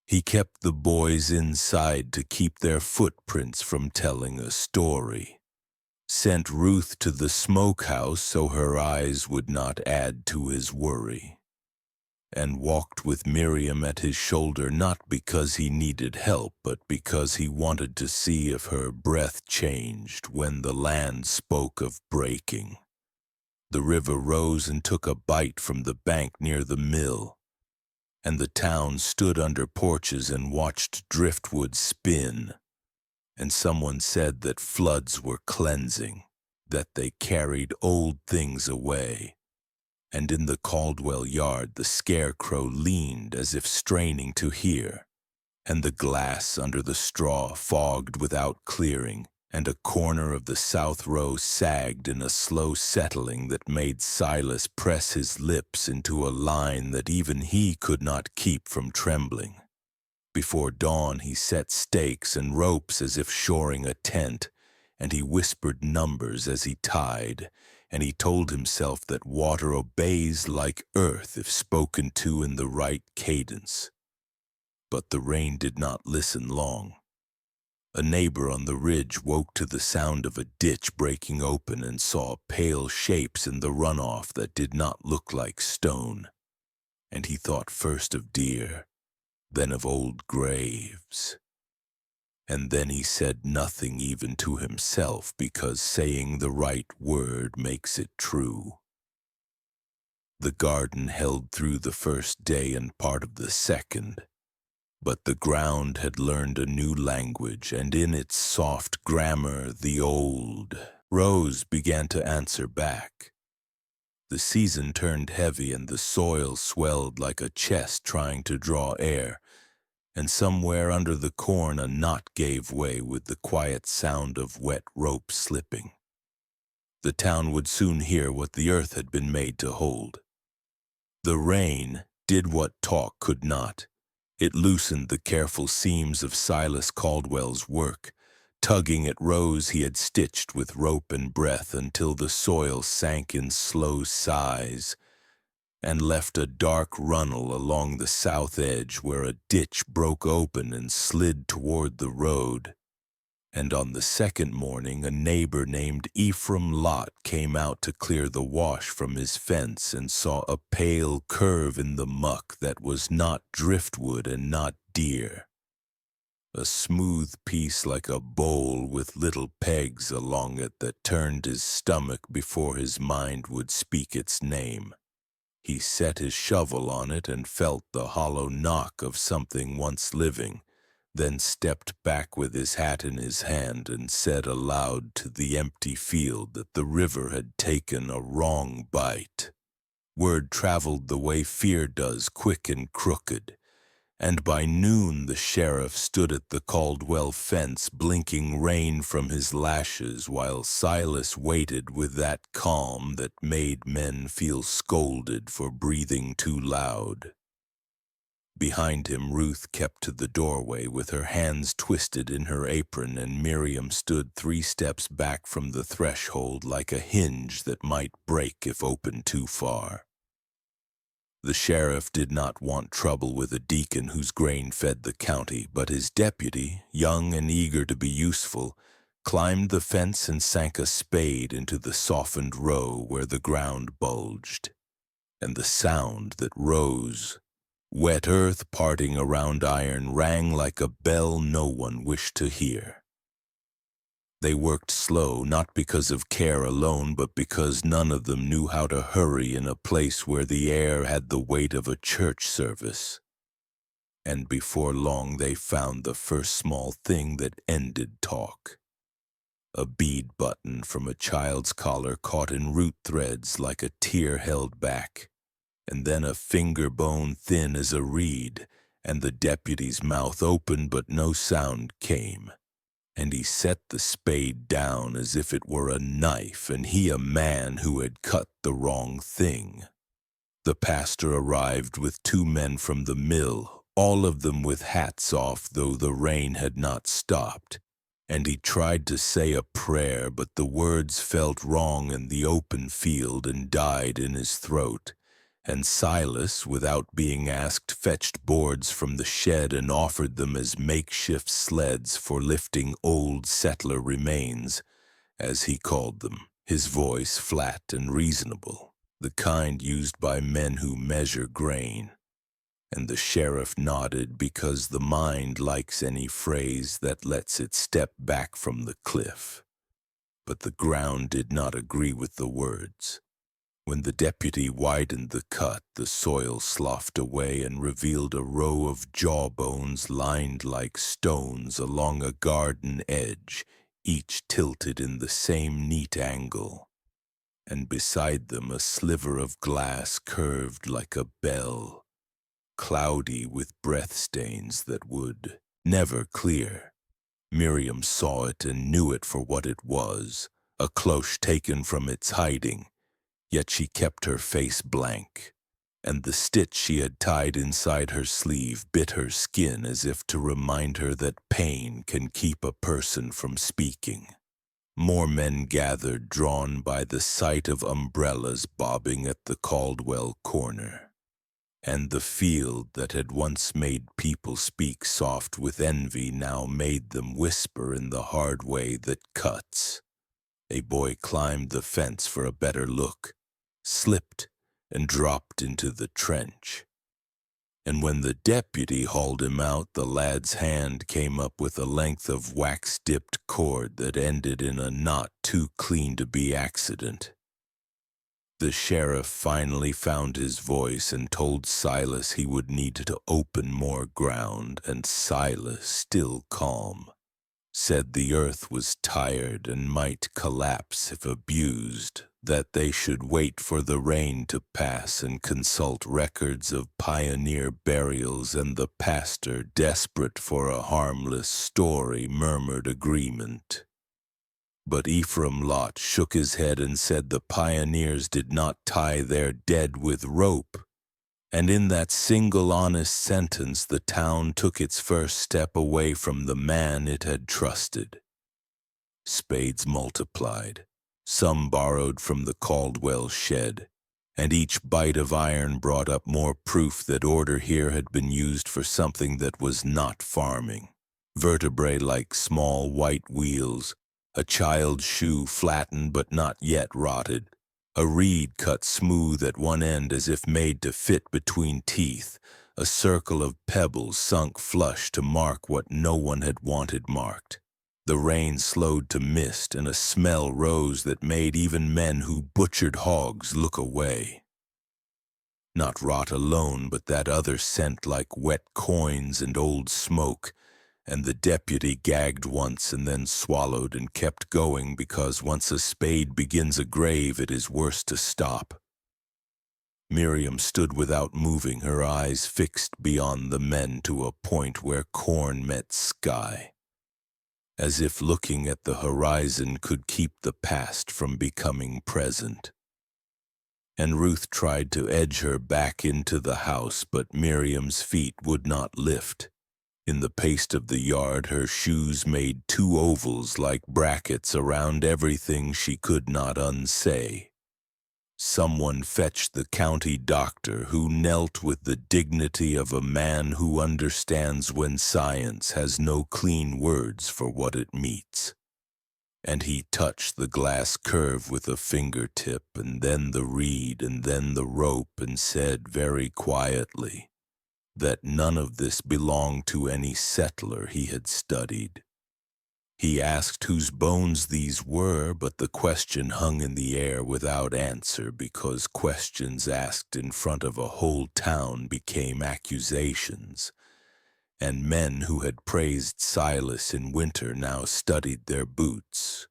A: He kept the boys inside to keep their footprints from telling a story. Sent Ruth to the smokehouse so her eyes would not add to his worry, and walked with Miriam at his shoulder not because he needed help, but because he wanted to see if her breath changed when the land spoke of breaking. The river rose and took a bite from the bank near the mill, and the town stood under porches and watched driftwood spin. And someone said that floods were cleansing, that they carried old things away. And in the Caldwell yard the scarecrow leaned as if straining to hear, and the glass under the straw fogged without clearing, and a corner of the south row sagged in a slow settling that made Silas press his lips into a line that even he could not keep from trembling. Before dawn he set stakes and ropes as if shoring a tent, and he whispered numbers as he tied, and he told himself that water obeys like earth if spoken to in the right cadence. But the rain did not listen long. A neighbor on the ridge woke to the sound of a ditch breaking open and saw pale shapes in the runoff that did not look like stone, and he thought first of deer, then of old graves. And then he said nothing even to himself, because saying the right word makes it true. The garden held through the first day and part of the second, but the ground had learned a new language, and in its soft grammar the old rose began to answer back. The season turned heavy, and the soil swelled like a chest trying to draw air, and somewhere under the corn a knot gave way with the quiet sound of wet rope slipping. The town would soon hear what the earth had been made to hold. The rain did what talk could not. It loosened the careful seams of Silas Caldwell's work, tugging at rows he had stitched with rope and breath until the soil sank in slow sighs, and left a dark runnel along the south edge where a ditch broke open and slid toward the road. And on the second morning a neighbor named Ephraim Lott came out to clear the wash from his fence and saw a pale curve in the muck that was not driftwood and not deer. A smooth piece like a bowl with little pegs along it that turned his stomach before his mind would speak its name. He set his shovel on it and felt the hollow knock of something once living, then stepped back with his hat in his hand and said aloud to the empty field that the river had taken a wrong bite. Word traveled the way fear does, quick and crooked, and by noon the sheriff stood at the Caldwell fence blinking rain from his lashes while Silas waited with that calm that made men feel scolded for breathing too loud. Behind him Ruth kept to the doorway with her hands twisted in her apron, and Miriam stood 3 steps back from the threshold like a hinge that might break if opened too far. The sheriff did not want trouble with a deacon whose grain fed the county, but his deputy, young and eager to be useful, climbed the fence and sank a spade into the softened row where the ground bulged. And the sound that rose, wet earth parting around iron, rang like a bell no one wished to hear. They worked slow, not because of care alone, but because none of them knew how to hurry in a place where the air had the weight of a church service. And before long they found the first small thing that ended talk. A bead button from a child's collar caught in root threads like a tear held back, and then a finger bone thin as a reed, and the deputy's mouth opened but no sound came. And he set the spade down as if it were a knife, and he a man who had cut the wrong thing. The pastor arrived with 2 men from the mill, all of them with hats off, though the rain had not stopped, and he tried to say a prayer, but the words felt wrong in the open field and died in his throat. And Silas, without being asked, fetched boards from the shed and offered them as makeshift sleds for lifting old settler remains, as he called them, his voice flat and reasonable, the kind used by men who measure grain. And the sheriff nodded, because the mind likes any phrase that lets it step back from the cliff. But the ground did not agree with the words. When the deputy widened the cut, the soil sloughed away and revealed a row of jawbones lined like stones along a garden edge, each tilted in the same neat angle. And beside them a sliver of glass curved like a bell, cloudy with breath stains that would never clear. Miriam saw it and knew it for what it was, a cloche taken from its hiding, yet she kept her face blank, and the stitch she had tied inside her sleeve bit her skin as if to remind her that pain can keep a person from speaking. More men gathered, drawn by the sight of umbrellas bobbing at the Caldwell corner. And the field that had once made people speak soft with envy now made them whisper in the hard way that cuts. A boy climbed the fence for a better look, slipped, and dropped into the trench. And when the deputy hauled him out, the lad's hand came up with a length of wax-dipped cord that ended in a not too clean to be accident. The sheriff finally found his voice and told Silas he would need to open more ground, and Silas, still calm, said the earth was tired and might collapse if abused, that they should wait for the rain to pass and consult records of pioneer burials, and the pastor, desperate for a harmless story, murmured agreement. But Ephraim Lot shook his head and said the pioneers did not tie their dead with rope, and in that single honest sentence the town took its first step away from the man it had trusted. Spades multiplied, some borrowed from the Caldwell shed, and each bite of iron brought up more proof that order here had been used for something that was not farming. Vertebrae like small white wheels, a child's shoe flattened but not yet rotted, a reed cut smooth at one end as if made to fit between teeth, a circle of pebbles sunk flush to mark what no one had wanted marked. The rain slowed to mist, and a smell rose that made even men who butchered hogs look away. Not rot alone, but that other scent like wet coins and old smoke, and the deputy gagged once and then swallowed and kept going, because once a spade begins a grave it is worse to stop. Miriam stood without moving, her eyes fixed beyond the men to a point where corn met sky, as if looking at the horizon could keep the past from becoming present. And Ruth tried to edge her back into the house, but Miriam's feet would not lift. In the paste of the yard, her shoes made two ovals like brackets around everything she could not unsay. Someone fetched the county doctor, who knelt with the dignity of a man who understands when science has no clean words for what it meets. And he touched the glass curve with a fingertip, and then the reed, and then the rope, and said very quietly that none of this belonged to any settler he had studied. He asked whose bones these were, but the question hung in the air without answer, because questions asked in front of a whole town became accusations, and men who had praised Silas in winter now studied their boots.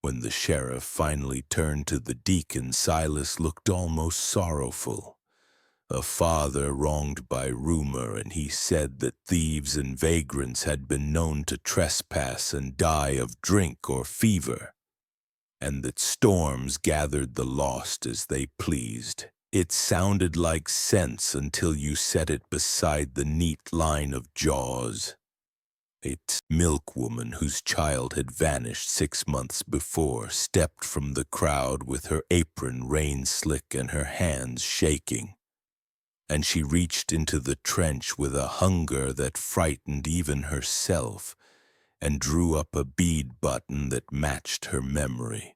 A: When the sheriff finally turned to the deacon, Silas looked almost sorrowful. A father wronged by rumor, and he said that thieves and vagrants had been known to trespass and die of drink or fever, and that storms gathered the lost as they pleased. It sounded like sense until you set it beside the neat line of jaws. A milkwoman whose child had vanished 6 months before stepped from the crowd with her apron rain-slick and her hands shaking, and she reached into the trench with a hunger that frightened even herself, and drew up a bead button that matched her memory.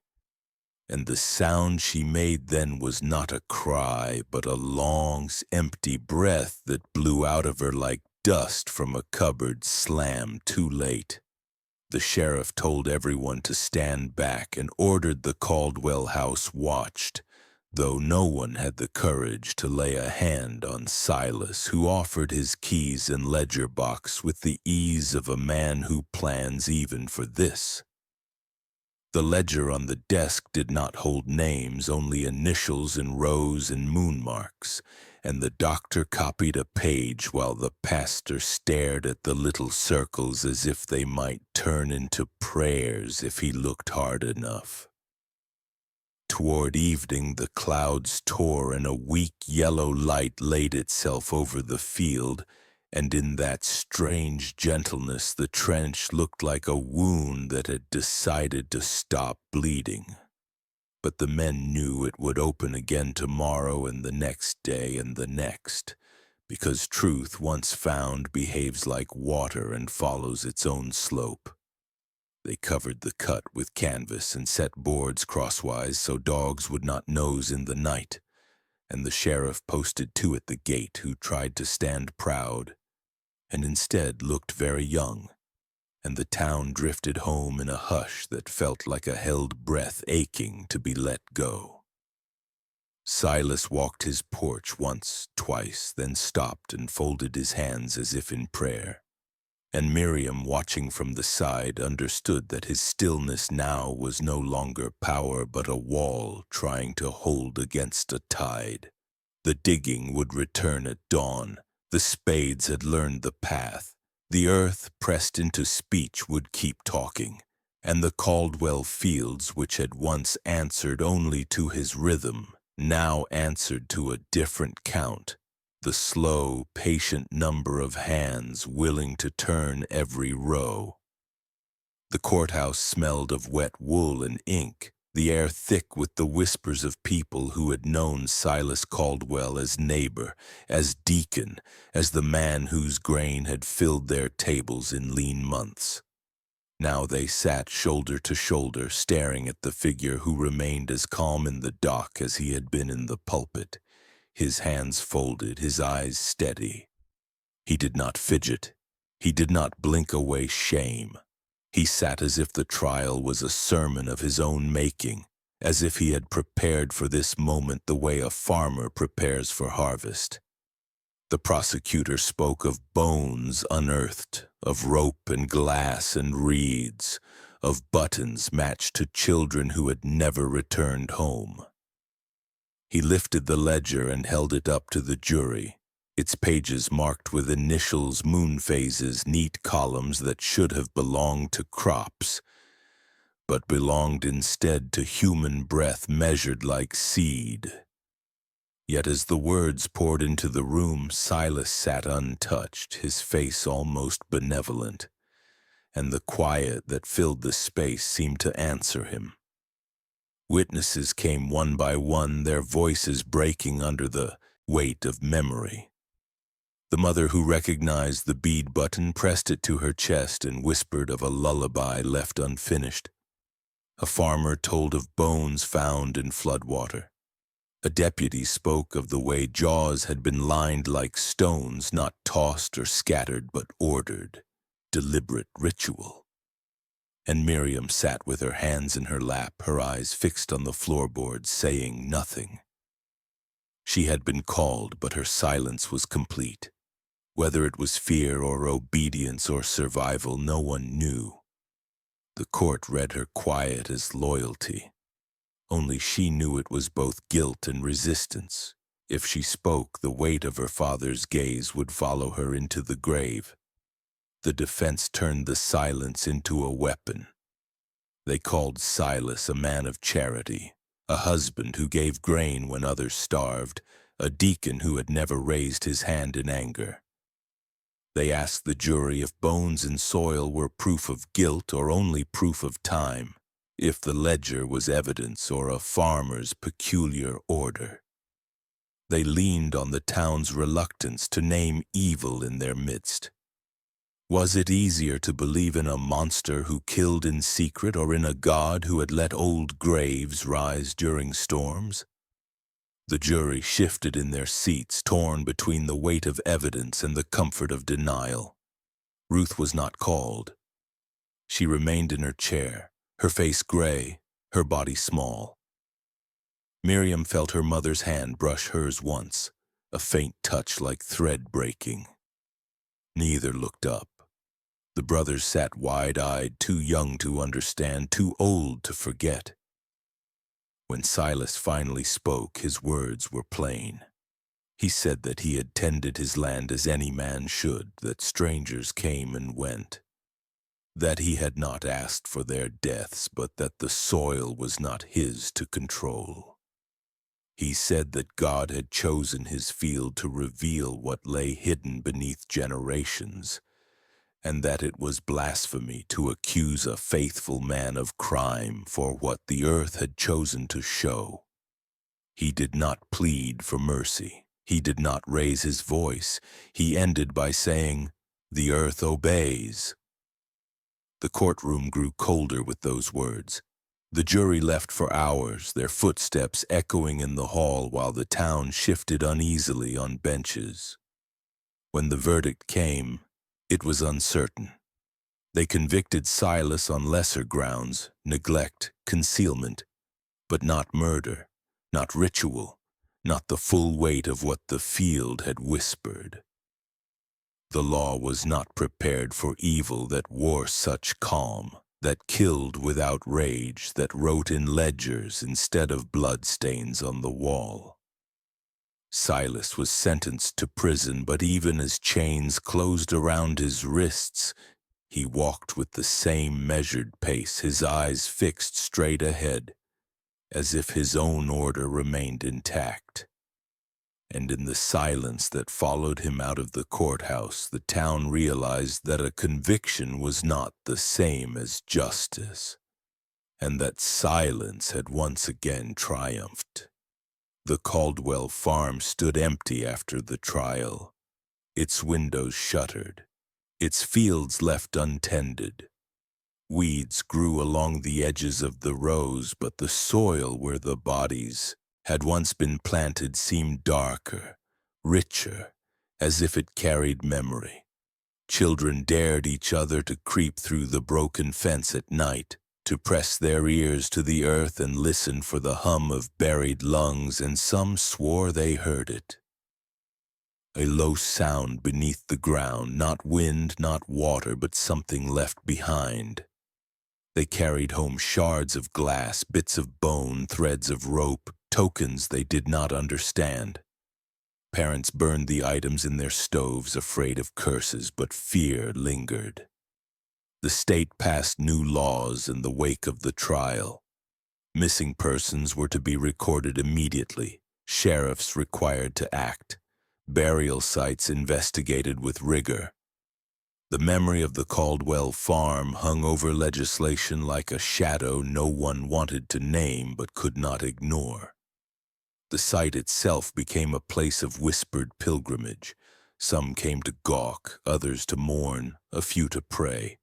A: And the sound she made then was not a cry, but a long, empty breath that blew out of her like dust from a cupboard slammed too late. The sheriff told everyone to stand back and ordered the Caldwell house watched, though no one had the courage to lay a hand on Silas, who offered his keys and ledger box with the ease of a man who plans even for this. The ledger on the desk did not hold names, only initials and rows and moon marks, and the doctor copied a page while the pastor stared at the little circles as if they might turn into prayers if he looked hard enough. Toward evening, the clouds tore and a weak yellow light laid itself over the field, and in that strange gentleness the trench looked like a wound that had decided to stop bleeding. But the men knew it would open again tomorrow and the next day and the next, because truth, once found, behaves like water and follows its own slope. They covered the cut with canvas and set boards crosswise so dogs would not nose in the night, and the sheriff posted two at the gate who tried to stand proud, and instead looked very young, and the town drifted home in a hush that felt like a held breath aching to be let go. Silas walked his porch once, twice, then stopped and folded his hands as if in prayer. And Miriam, watching from the side, understood that his stillness now was no longer power but a wall trying to hold against a tide. The digging would return at dawn. The spades had learned the path. The earth, pressed into speech, would keep talking. And the Caldwell fields, which had once answered only to his rhythm, now answered to a different count. The slow, patient number of hands willing to turn every row. The courthouse smelled of wet wool and ink, the air thick with the whispers of people who had known Silas Caldwell as neighbor, as deacon, as the man whose grain had filled their tables in lean months. Now they sat shoulder to shoulder, staring at the figure who remained as calm in the dock as he had been in the pulpit. His hands folded, his eyes steady. He did not fidget. He did not blink away shame. He sat as if the trial was a sermon of his own making, as if he had prepared for this moment the way a farmer prepares for harvest. The prosecutor spoke of bones unearthed, of rope and glass and reeds, of buttons matched to children who had never returned home. He lifted the ledger and held it up to the jury, its pages marked with initials, moon phases, neat columns that should have belonged to crops, but belonged instead to human breath measured like seed. Yet as the words poured into the room, Silas sat untouched, his face almost benevolent, and the quiet that filled the space seemed to answer him. Witnesses came one by one, their voices breaking under the weight of memory. The mother who recognized the bead button pressed it to her chest and whispered of a lullaby left unfinished. A farmer told of bones found in floodwater. A deputy spoke of the way jaws had been lined like stones, not tossed or scattered, but ordered, deliberate ritual. And Miriam sat with her hands in her lap, her eyes fixed on the floorboards, saying nothing. She had been called, but her silence was complete. Whether it was fear or obedience or survival, no one knew. The court read her quiet as loyalty. Only she knew it was both guilt and resistance. If she spoke, the weight of her father's gaze would follow her into the grave. The defense turned the silence into a weapon. They called Silas a man of charity, a husband who gave grain when others starved, a deacon who had never raised his hand in anger. They asked the jury if bones and soil were proof of guilt or only proof of time, if the ledger was evidence or a farmer's peculiar order. They leaned on the town's reluctance to name evil in their midst. Was it easier to believe in a monster who killed in secret or in a god who had let old graves rise during storms? The jury shifted in their seats, torn between the weight of evidence and the comfort of denial. Ruth was not called. She remained in her chair, her face gray, her body small. Miriam felt her mother's hand brush hers once, a faint touch like thread breaking. Neither looked up. The brothers sat wide-eyed, too young to understand, too old to forget. When Silas finally spoke, his words were plain. He said that he had tended his land as any man should, that strangers came and went, that he had not asked for their deaths, but that the soil was not his to control. He said that God had chosen his field to reveal what lay hidden beneath generations, and that it was blasphemy to accuse a faithful man of crime for what the earth had chosen to show. He did not plead for mercy. He did not raise his voice. He ended by saying, "The earth obeys." The courtroom grew colder with those words. The jury left for hours, their footsteps echoing in the hall while the town shifted uneasily on benches. When the verdict came, it was uncertain. They convicted Silas on lesser grounds, neglect, concealment, but not murder, not ritual, not the full weight of what the field had whispered. The law was not prepared for evil that wore such calm, that killed without rage, that wrote in ledgers instead of bloodstains on the wall. Silas was sentenced to prison, but even as chains closed around his wrists, he walked with the same measured pace, his eyes fixed straight ahead, as if his own order remained intact. And in the silence that followed him out of the courthouse, the town realized that a conviction was not the same as justice, and that silence had once again triumphed. The Caldwell farm stood empty after the trial, its windows shuttered, its fields left untended. Weeds grew along the edges of the rows, but the soil where the bodies had once been planted seemed darker, richer, as if it carried memory. Children dared each other to creep through the broken fence at night, to press their ears to the earth and listen for the hum of buried lungs, and some swore they heard it. A low sound beneath the ground, not wind, not water, but something left behind. They carried home shards of glass, bits of bone, threads of rope, tokens they did not understand. Parents burned the items in their stoves, afraid of curses, but fear lingered. The state passed new laws in the wake of the trial. Missing persons were to be recorded immediately, sheriffs required to act, burial sites investigated with rigor. The memory of the Caldwell farm hung over legislation like a shadow no one wanted to name but could not ignore. The site itself became a place of whispered pilgrimage. Some came to gawk, others to mourn, a few to pray.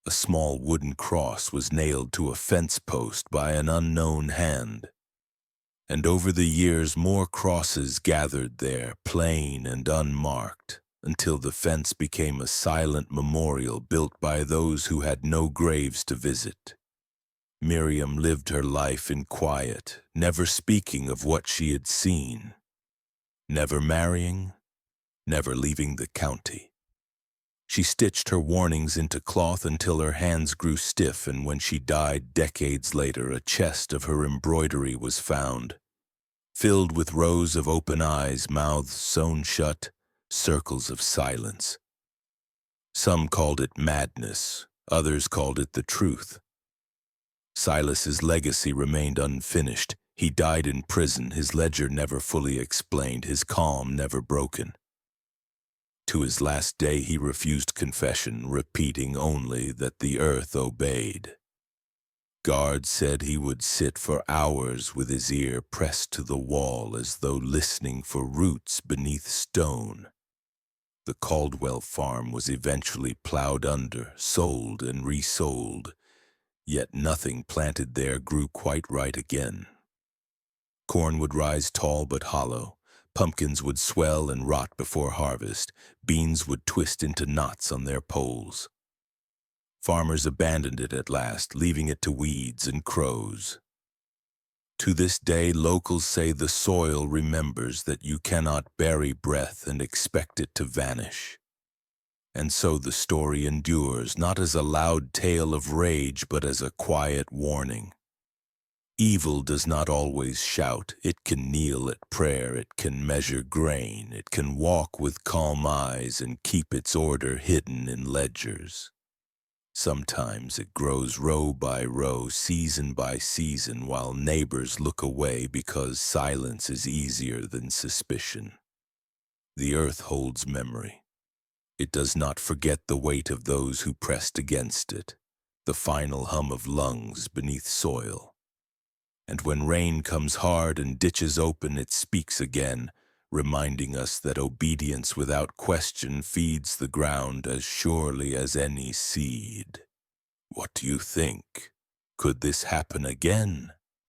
A: A small wooden cross was nailed to a fence post by an unknown hand. And over the years more crosses gathered there, plain and unmarked, until the fence became a silent memorial built by those who had no graves to visit. Miriam lived her life in quiet, never speaking of what she had seen, never marrying, never leaving the county. She stitched her warnings into cloth until her hands grew stiff, and when she died decades later, a chest of her embroidery was found, filled with rows of open eyes, mouths sewn shut, circles of silence. Some called it madness, others called it the truth. Silas's legacy remained unfinished. He died in prison, his ledger never fully explained, his calm never broken. To his last day he refused confession, repeating only that the earth obeyed. Guards said he would sit for hours with his ear pressed to the wall as though listening for roots beneath stone. The Caldwell farm was eventually plowed under, sold and resold, yet nothing planted there grew quite right again. Corn would rise tall but hollow, pumpkins would swell and rot before harvest, beans would twist into knots on their poles. Farmers abandoned it at last, leaving it to weeds and crows. To this day, locals say the soil remembers that you cannot bury breath and expect it to vanish. And so the story endures, not as a loud tale of rage, but as a quiet warning. Evil does not always shout. It can kneel at prayer. It can measure grain. It can walk with calm eyes and keep its order hidden in ledgers. Sometimes it grows row by row, season by season, while neighbors look away because silence is easier than suspicion. The earth holds memory. It does not forget the weight of those who pressed against it, the final hum of lungs beneath soil. And when rain comes hard and ditches open, it speaks again, reminding us that obedience without question feeds the ground as surely as any seed. What do you think? Could this happen again?